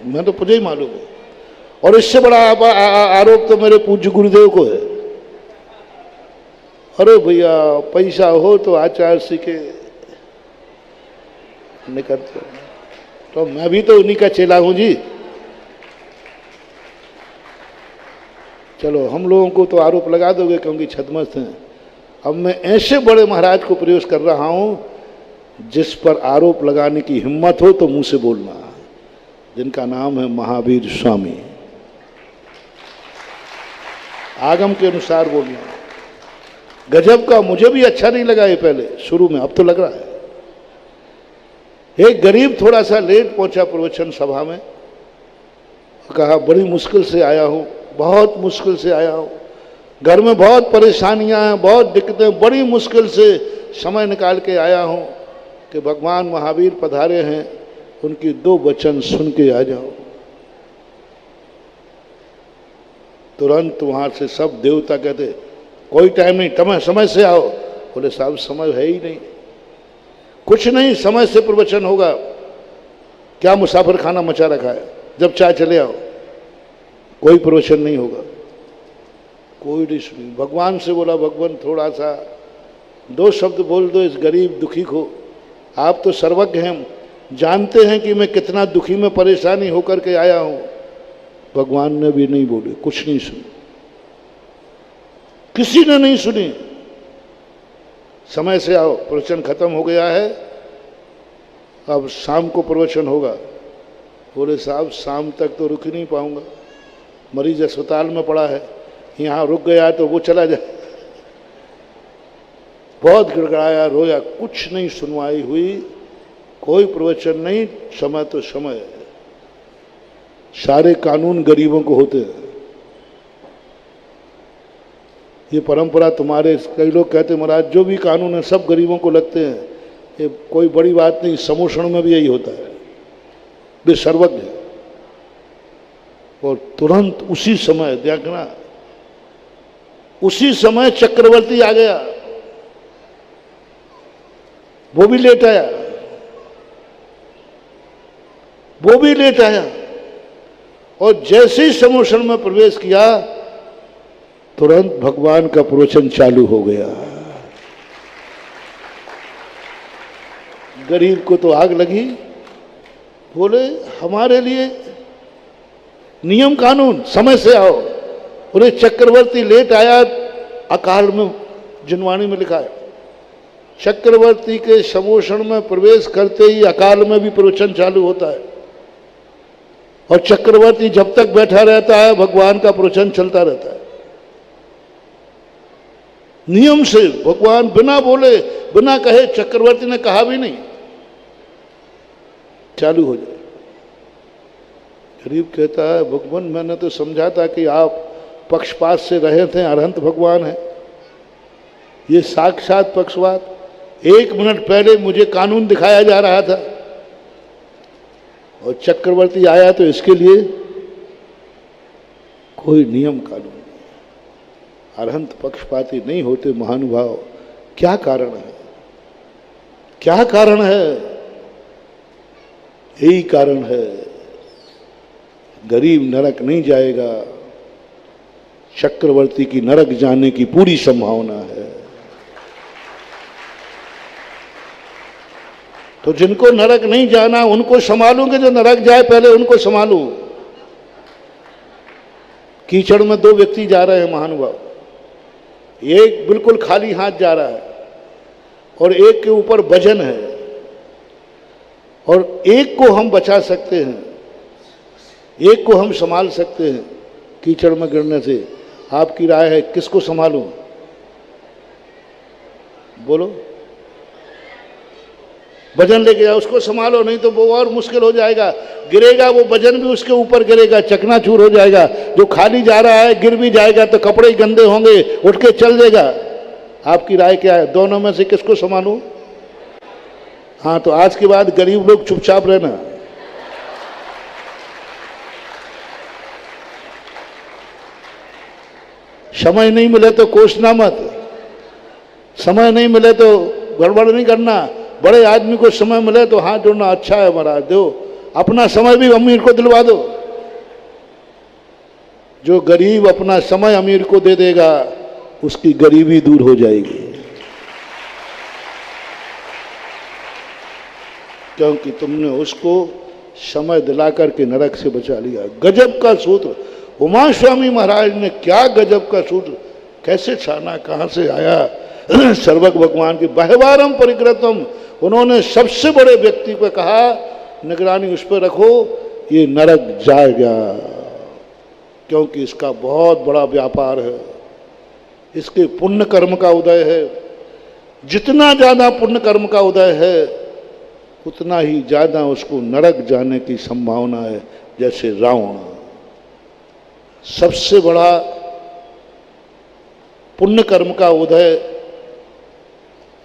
मैं तो मुझे ही मालूम है। और इससे बड़ा आरोप तो मेरे पूज्य गुरुदेव को है। अरे भैया पैसा हो तो आचार सीखे निकलते, तो मैं भी तो उन्हीं का चेला हूं जी। चलो हम लोगों को तो आरोप लगा दोगे क्योंकि छदमस्त हैं। अब मैं ऐसे बड़े महाराज को प्रयोग कर रहा हूं जिस पर आरोप लगाने की हिम्मत हो तो मुंह से बोलना, जिनका नाम है महावीर स्वामी। आगम के अनुसार बोलना। गजब का, मुझे भी अच्छा नहीं लगा ये पहले शुरू में, अब तो लग रहा है। एक गरीब थोड़ा सा लेट पहुंचा प्रवचन सभा में, कहा बड़ी मुश्किल से आया हूं, बहुत मुश्किल से आया हूं, घर में बहुत परेशानियां हैं, बहुत दिक्कतें, बड़ी मुश्किल से समय निकाल के आया हूं कि भगवान महावीर पधारे हैं, उनकी 2 वचन सुन के आ जाओ। तुरंत वहां से सब देवता कहते कोई टाइम नहीं, तुम्हें समय से आओ। बोले साहब समय है ही नहीं, कुछ नहीं, समय से प्रवचन होगा। क्या मुसाफिर खाना मचा रखा है, जब चाहे चले आओ, कोई प्रवचन नहीं होगा। कोई नहीं सुनी। भगवान से बोला, भगवान थोड़ा सा 2 शब्द बोल दो इस गरीब दुखी को, आप तो सर्वज्ञ हैं, जानते हैं कि मैं कितना दुखी में परेशानी होकर के आया हूं। भगवान ने भी नहीं बोले, कुछ नहीं सुनी, किसी ने नहीं सुनी। समय से आओ, प्रवचन खत्म हो गया है, अब शाम को प्रवचन होगा। बोले साहब शाम तक तो रुक ही नहीं पाऊंगा, मरीज अस्पताल में पड़ा है, यहाँ रुक गया तो वो चला जाए। बहुत गिड़गड़ाया, रोया, कुछ नहीं सुनवाई हुई, कोई प्रवचन नहीं। समय तो समय है, सारे कानून गरीबों को होते हैं। ये परंपरा तुम्हारे, कई लोग कहते हैं महाराज जो भी कानून है सब गरीबों को लगते हैं, ये कोई बड़ी बात नहीं। समोषण में भी यही होता है, वे सर्वज्ञ है। और तुरंत उसी समय देखना, उसी समय चक्रवर्ती आ गया, वो भी लेट आया, वो भी लेट आया। और जैसे ही समोषण में प्रवेश किया तुरंत भगवान का प्रवचन चालू हो गया। गरीब को तो आग लगी, बोले हमारे लिए नियम कानून, समय से आओ। बोले चक्रवर्ती लेट आया, अकाल में जिनवाणी में लिखा है चक्रवर्ती के समोषण में प्रवेश करते ही अकाल में भी प्रवचन चालू होता है, और चक्रवर्ती जब तक बैठा रहता है भगवान का प्रवचन चलता रहता है। नियम से भगवान बिना बोले बिना कहे, चक्रवर्ती ने कहा भी नहीं, चालू हो जाए। गरीब कहता है भगवान मैंने तो समझा था कि आप पक्षपात से रहे थे, अरहंत भगवान है, ये साक्षात पक्षपात। 1 मिनट पहले मुझे कानून दिखाया जा रहा था और चक्रवर्ती आया तो इसके लिए कोई नियम कानून नहीं। अरहंत पक्षपाती नहीं होते महानुभाव। क्या कारण है? क्या कारण है? यही कारण है, गरीब नरक नहीं जाएगा, चक्रवर्ती की नरक जाने की पूरी संभावना है। तो जिनको नरक नहीं जाना उनको संभालूंगे, जो नरक जाए पहले उनको संभालू। कीचड़ में 2 व्यक्ति जा रहे हैं महानुभाव, एक बिल्कुल खाली हाथ जा रहा है और एक के ऊपर वजन है, और एक को हम बचा सकते हैं, एक को हम संभाल सकते हैं कीचड़ में गिरने से। आपकी राय है किसको संभालूं? बोलो। वजन लेके जाओ, उसको संभालो, नहीं तो वो और मुश्किल हो जाएगा। गिरेगा वो वजन भी उसके ऊपर गिरेगा, चकनाचूर हो जाएगा। जो खाली जा रहा है गिर भी जाएगा तो कपड़े ही गंदे होंगे, उठ के चल देगा। आपकी राय क्या है? दोनों में से किसको संभालूं? हाँ, तो आज के बाद गरीब लोग चुपचाप रहना। समय नहीं मिले तो कोसना मत, समय नहीं मिले तो गड़बड़ नहीं करना। बड़े आदमी को समय मिले तो हाथ जोड़ना, अच्छा है महाराज दो, अपना समय भी अमीर को दिलवा दो। जो गरीब अपना समय अमीर को दे देगा उसकी गरीबी दूर हो जाएगी, क्योंकि तुमने उसको समय दिला करके नरक से बचा लिया। गजब का सूत्र उमा स्वामी महाराज ने, क्या गजब का सूत्र, कैसे छाना, कहां से आया। सर्वज्ञ भगवान की बहवारम परिकृतम, उन्होंने सबसे बड़े व्यक्ति को कहा निगरानी उस पर रखो, ये नरक जाएगा, क्योंकि इसका बहुत बड़ा व्यापार है, इसके पुण्य कर्म का उदय है। जितना ज्यादा पुण्य कर्म का उदय है उतना ही ज्यादा उसको नरक जाने की संभावना है। जैसे रावण, सबसे बड़ा पुण्य कर्म का उदय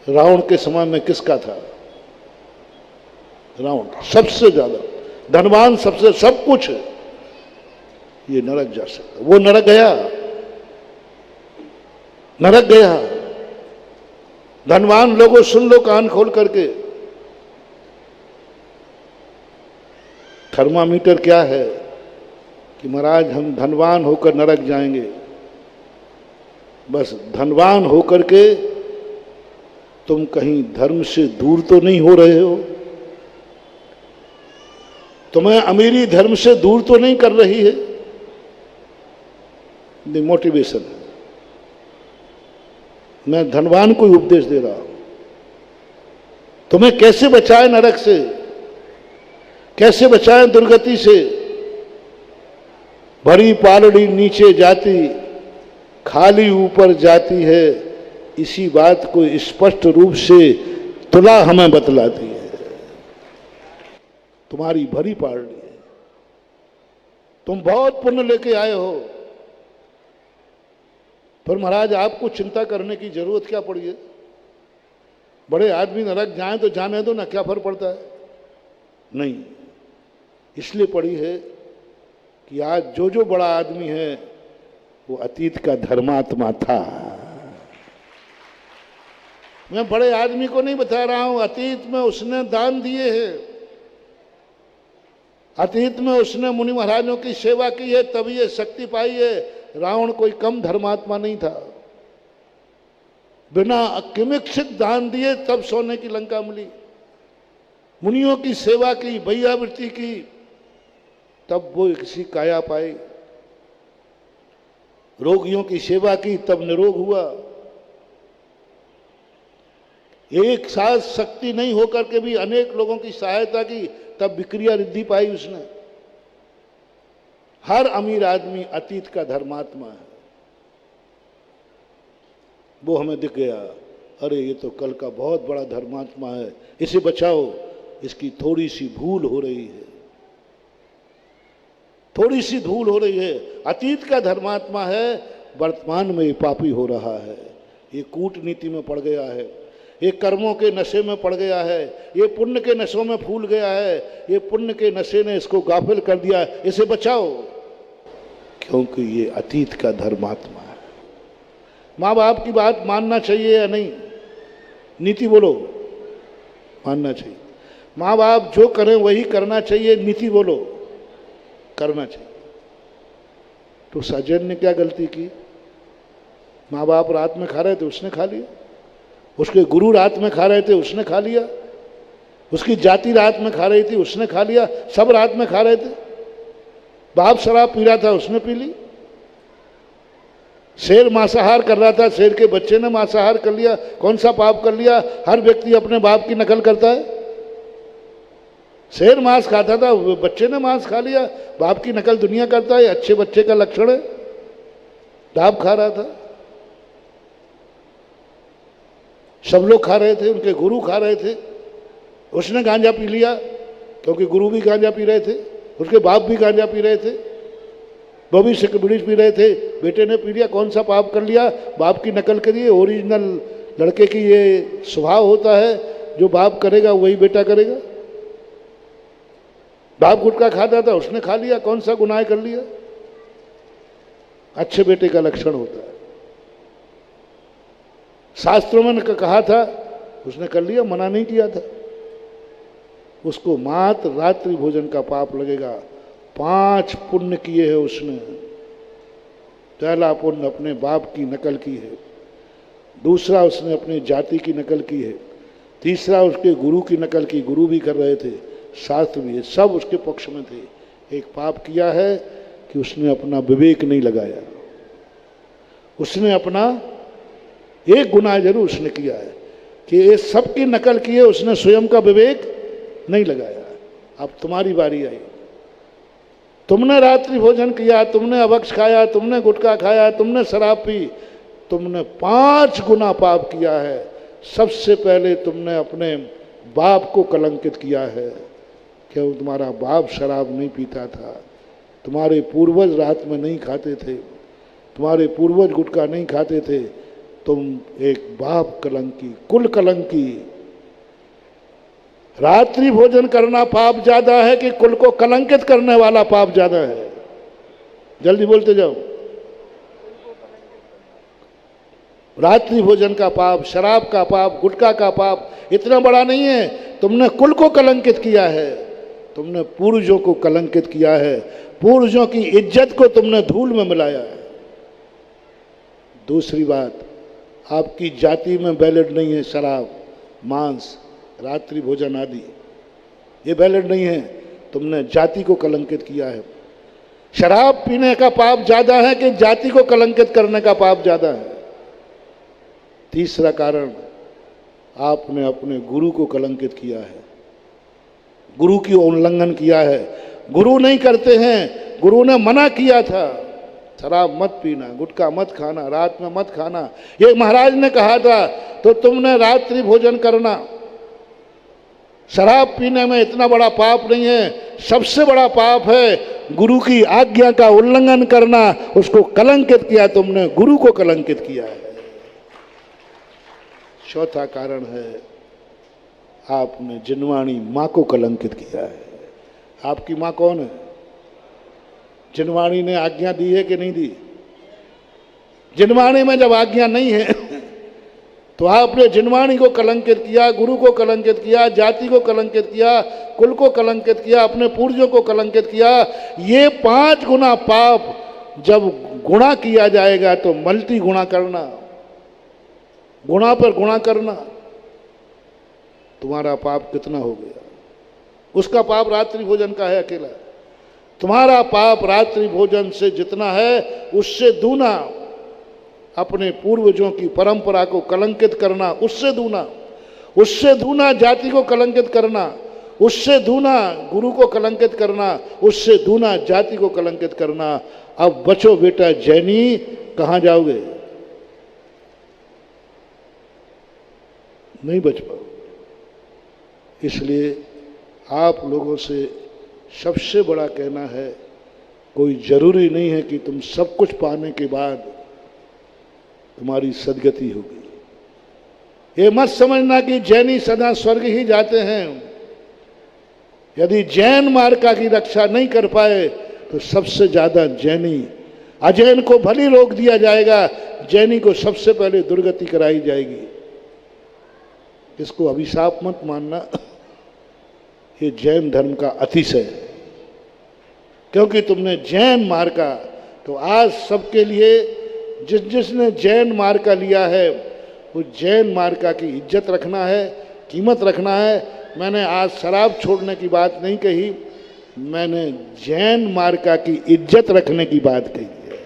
रावण के समय में किसका था? रावण सबसे ज्यादा धनवान, सबसे सब कुछ है, ये नरक जा सकता। वो नरक गया, नरक गया। धनवान लोगों सुन लो कान खोल करके, थर्मामीटर क्या है कि महाराज हम धनवान होकर नरक जाएंगे। बस धनवान होकर के तुम कहीं धर्म से दूर तो नहीं हो रहे हो, तुम्हें अमीरी धर्म से दूर तो नहीं कर रही है। मोटिवेशन है। मैं धनवान को उपदेश दे रहा हूं, तुम्हें कैसे बचाए नरक से, कैसे बचाए दुर्गति से। भरी पालड़ी नीचे जाती, खाली ऊपर जाती है, इसी बात को स्पष्ट रूप से तुला हमें बतलाती है। तुम्हारी भरी पालड़ी है, तुम बहुत पुण्य लेके आए हो, पर महाराज आपको चिंता करने की जरूरत क्या पड़ी है? बड़े आदमी नरक जाएं तो जाने दो ना, क्या फर्क पड़ता है? नहीं, इसलिए पड़ी है कि आज जो जो बड़ा आदमी है वो अतीत का धर्मात्मा था। मैं बड़े आदमी को नहीं बता रहा हूं, अतीत में उसने दान दिए हैं, अतीत में उसने मुनि महाराजों की सेवा की है, तभी ये शक्ति पाई है। रावण कोई कम धर्मात्मा नहीं था। बिना किमिक्षित दान दिए तब सोने की लंका मिली। मुनियों की सेवा की, भैयावृत्ति की, तब वो किसी काया पाई। रोगियों की सेवा की, तब निरोग हुआ। एक साथ शक्ति नहीं होकर के भी अनेक लोगों की सहायता की, तब विक्रिया रिद्धि पाई उसने। हर अमीर आदमी अतीत का धर्मात्मा है। वो हमें दिख गया, अरे ये तो कल का बहुत बड़ा धर्मात्मा है, इसे बचाओ, इसकी थोड़ी सी भूल हो रही है, थोड़ी सी धूल हो रही है। अतीत का धर्मात्मा है, वर्तमान में ये पापी हो रहा है, ये कूटनीति में पड़ गया है, ये कर्मों के नशे में पड़ गया है, ये पुण्य के नशों में फूल गया है, ये पुण्य के नशे ने इसको गाफिल कर दिया है, इसे बचाओ, क्योंकि ये अतीत का धर्मात्मा है। माँ बाप की बात मानना चाहिए या नहीं? नीति बोलो। मानना चाहिए। माँ बाप जो करें वही करना चाहिए, नीति बोलो। करना चाहिए। तो सज्जन ने क्या गलती की? माँ बाप रात में खा रहे थे, उसने खा लिया। उसके गुरु रात में खा रहे थे, उसने खा लिया। उसकी जाति रात में खा रही थी, उसने खा लिया। सब रात में खा रहे थे। बाप शराब पी रहा था, उसने पी ली। शेर मांसाहार कर रहा था, शेर के बच्चे ने मांसाहार कर लिया। कौन सा पाप कर लिया? हर व्यक्ति अपने बाप की नकल करता है। शेर मांस खाता था, बच्चे ने मांस खा लिया। बाप की नकल दुनिया करता है, अच्छे बच्चे का लक्षण है। डाब खा रहा था, सब लोग खा रहे थे, उनके गुरु खा रहे थे, उसने गांजा पी लिया क्योंकि गुरु भी गांजा पी रहे थे, उसके बाप भी गांजा पी रहे थे, भविष्य के बीड़ी पी रहे थे, बेटे ने पी लिया। कौन सा पाप कर लिया? बाप की नकल करिए। ओरिजिनल लड़के की ये स्वभाव होता है, जो बाप करेगा वही बेटा करेगा। बाप गुटखा खाता था, उसने खा लिया। कौन सा गुनाह कर लिया? अच्छे बेटे का लक्षण होता है। शास्त्रों में कहा था, उसने कर लिया, मना नहीं किया था। उसको मात्र रात्रि भोजन का पाप लगेगा। 5 पुण्य किए हैं उसने। पहला पुण्य अपने बाप की नकल की है, दूसरा उसने अपनी जाति की नकल की है, तीसरा उसके गुरु की नकल की, गुरु भी कर रहे थे, शास्त्र भी, सब उसके पक्ष में थे। एक पाप किया है कि उसने अपना विवेक नहीं लगाया। उसने अपना एक गुनाह जरूर उसने किया है कि ये सबकी नकल की है, उसने स्वयं का विवेक नहीं लगाया। अब तुम्हारी बारी आई। तुमने रात्रि भोजन किया, तुमने अभक्ष खाया, तुमने गुटखा खाया, तुमने शराब पी, तुमने 5 गुना पाप किया है। सबसे पहले तुमने अपने बाप को कलंकित किया है। क्यों? तुम्हारा बाप शराब नहीं पीता था, तुम्हारे पूर्वज रात में नहीं खाते थे, तुम्हारे पूर्वज गुटखा नहीं खाते थे। तुम एक बाप कलंकी, कुल कलंकी। रात्रि भोजन करना पाप ज्यादा है कि कुल को कलंकित करने वाला पाप ज्यादा है? जल्दी बोलते जाओ। रात्रि भोजन का पाप, शराब का पाप, गुटखा का पाप इतना बड़ा नहीं है। तुमने कुल को कलंकित किया है, तुमने पूर्वजों को कलंकित किया है, पूर्वजों की इज्जत को तुमने धूल में मिलाया है। दूसरी बात, आपकी जाति में वैलिड नहीं है शराब, मांस, रात्रि भोजन आदि, ये वैलिड नहीं है। तुमने जाति को कलंकित किया है। शराब पीने का पाप ज्यादा है कि जाति को कलंकित करने का पाप ज्यादा है? तीसरा कारण, आपने अपने गुरु को कलंकित किया है, गुरु की उल्लंघन किया है। गुरु नहीं करते हैं, गुरु ने मना किया था, शराब मत पीना, गुटखा मत खाना, रात में मत खाना, ये महाराज ने कहा था। तो तुमने रात्रि भोजन करना, शराब पीने में इतना बड़ा पाप नहीं है। सबसे बड़ा पाप है गुरु की आज्ञा का उल्लंघन करना, उसको कलंकित किया तुमने, गुरु को कलंकित किया है। चौथा कारण है, आपने जिनवाणी माँ को कलंकित किया है। आपकी माँ कौन है? जिनवाणी ने आज्ञा दी है कि नहीं दी? जिनवाणी में जब आज्ञा नहीं है तो आपने जिनवाणी को कलंकित किया, गुरु को कलंकित किया, जाति को कलंकित किया, कुल को कलंकित किया, अपने पूर्वजों को कलंकित किया। ये 5 गुना पाप जब गुणा किया जाएगा तो मल्टी गुणा करना, गुणा पर गुणा करना, तुम्हारा पाप कितना हो गया। उसका पाप रात्रि भोजन का है अकेला। तुम्हारा पाप रात्रि भोजन से जितना है उससे दूना अपने पूर्वजों की परंपरा को कलंकित करना, उससे दूना जाति को कलंकित करना, उससे दूना गुरु को कलंकित करना, उससे दूना जाति को कलंकित करना। अब बचो बेटा जैनी, कहां जाओगे? नहीं बच पाओ। इसलिए आप लोगों से सबसे बड़ा कहना है, कोई जरूरी नहीं है कि तुम सब कुछ पाने के बाद तुम्हारी सदगति होगी। ये मत समझना कि जैनी सदा स्वर्ग ही जाते हैं। यदि जैन मार्का की रक्षा नहीं कर पाए तो सबसे ज्यादा जैनी, अजैन को भली रोक दिया जाएगा, जैनी को सबसे पहले दुर्गति कराई जाएगी। इसको अभिशाप मत मानना, ये जैन धर्म का अतिशय है। क्योंकि तुमने जैन मार्का, तो आज सबके लिए जिसने जैन मार्का लिया है वो जैन मार्का की इज्जत रखना है, कीमत रखना है। मैंने आज शराब छोड़ने की बात नहीं कही, मैंने जैन मार्का की इज्जत रखने की बात कही है।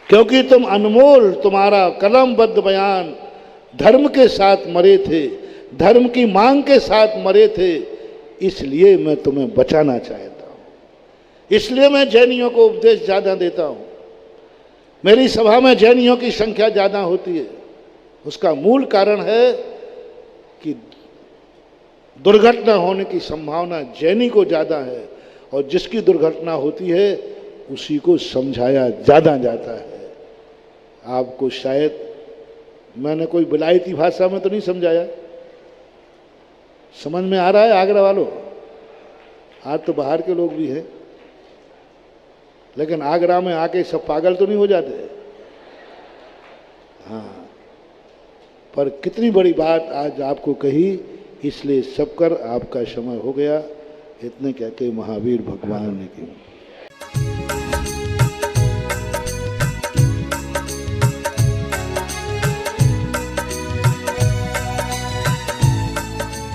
क्योंकि तुम अनमोल, तुम्हारा कलमबद्ध बयान धर्म के साथ मरे थे, धर्म की मांग के साथ मरे थे, इसलिए मैं तुम्हें बचाना चाहता हूं। इसलिए मैं जैनियों को उपदेश ज्यादा देता हूं। मेरी सभा में जैनियों की संख्या ज्यादा होती है। उसका मूल कारण है कि दुर्घटना होने की संभावना जैनी को ज्यादा है, और जिसकी दुर्घटना होती है उसी को समझाया ज्यादा जाता है। आपको शायद मैंने कोई विलायती भाषा में तो नहीं समझाया, समझ में आ रहा है आगरा वालों? आज तो बाहर के लोग भी हैं, लेकिन आगरा में आके सब पागल तो नहीं हो जाते? हाँ, पर कितनी बड़ी बात आज आपको कही, इसलिए सब कर आपका समय हो गया। इतने कह के महावीर भगवान ने की।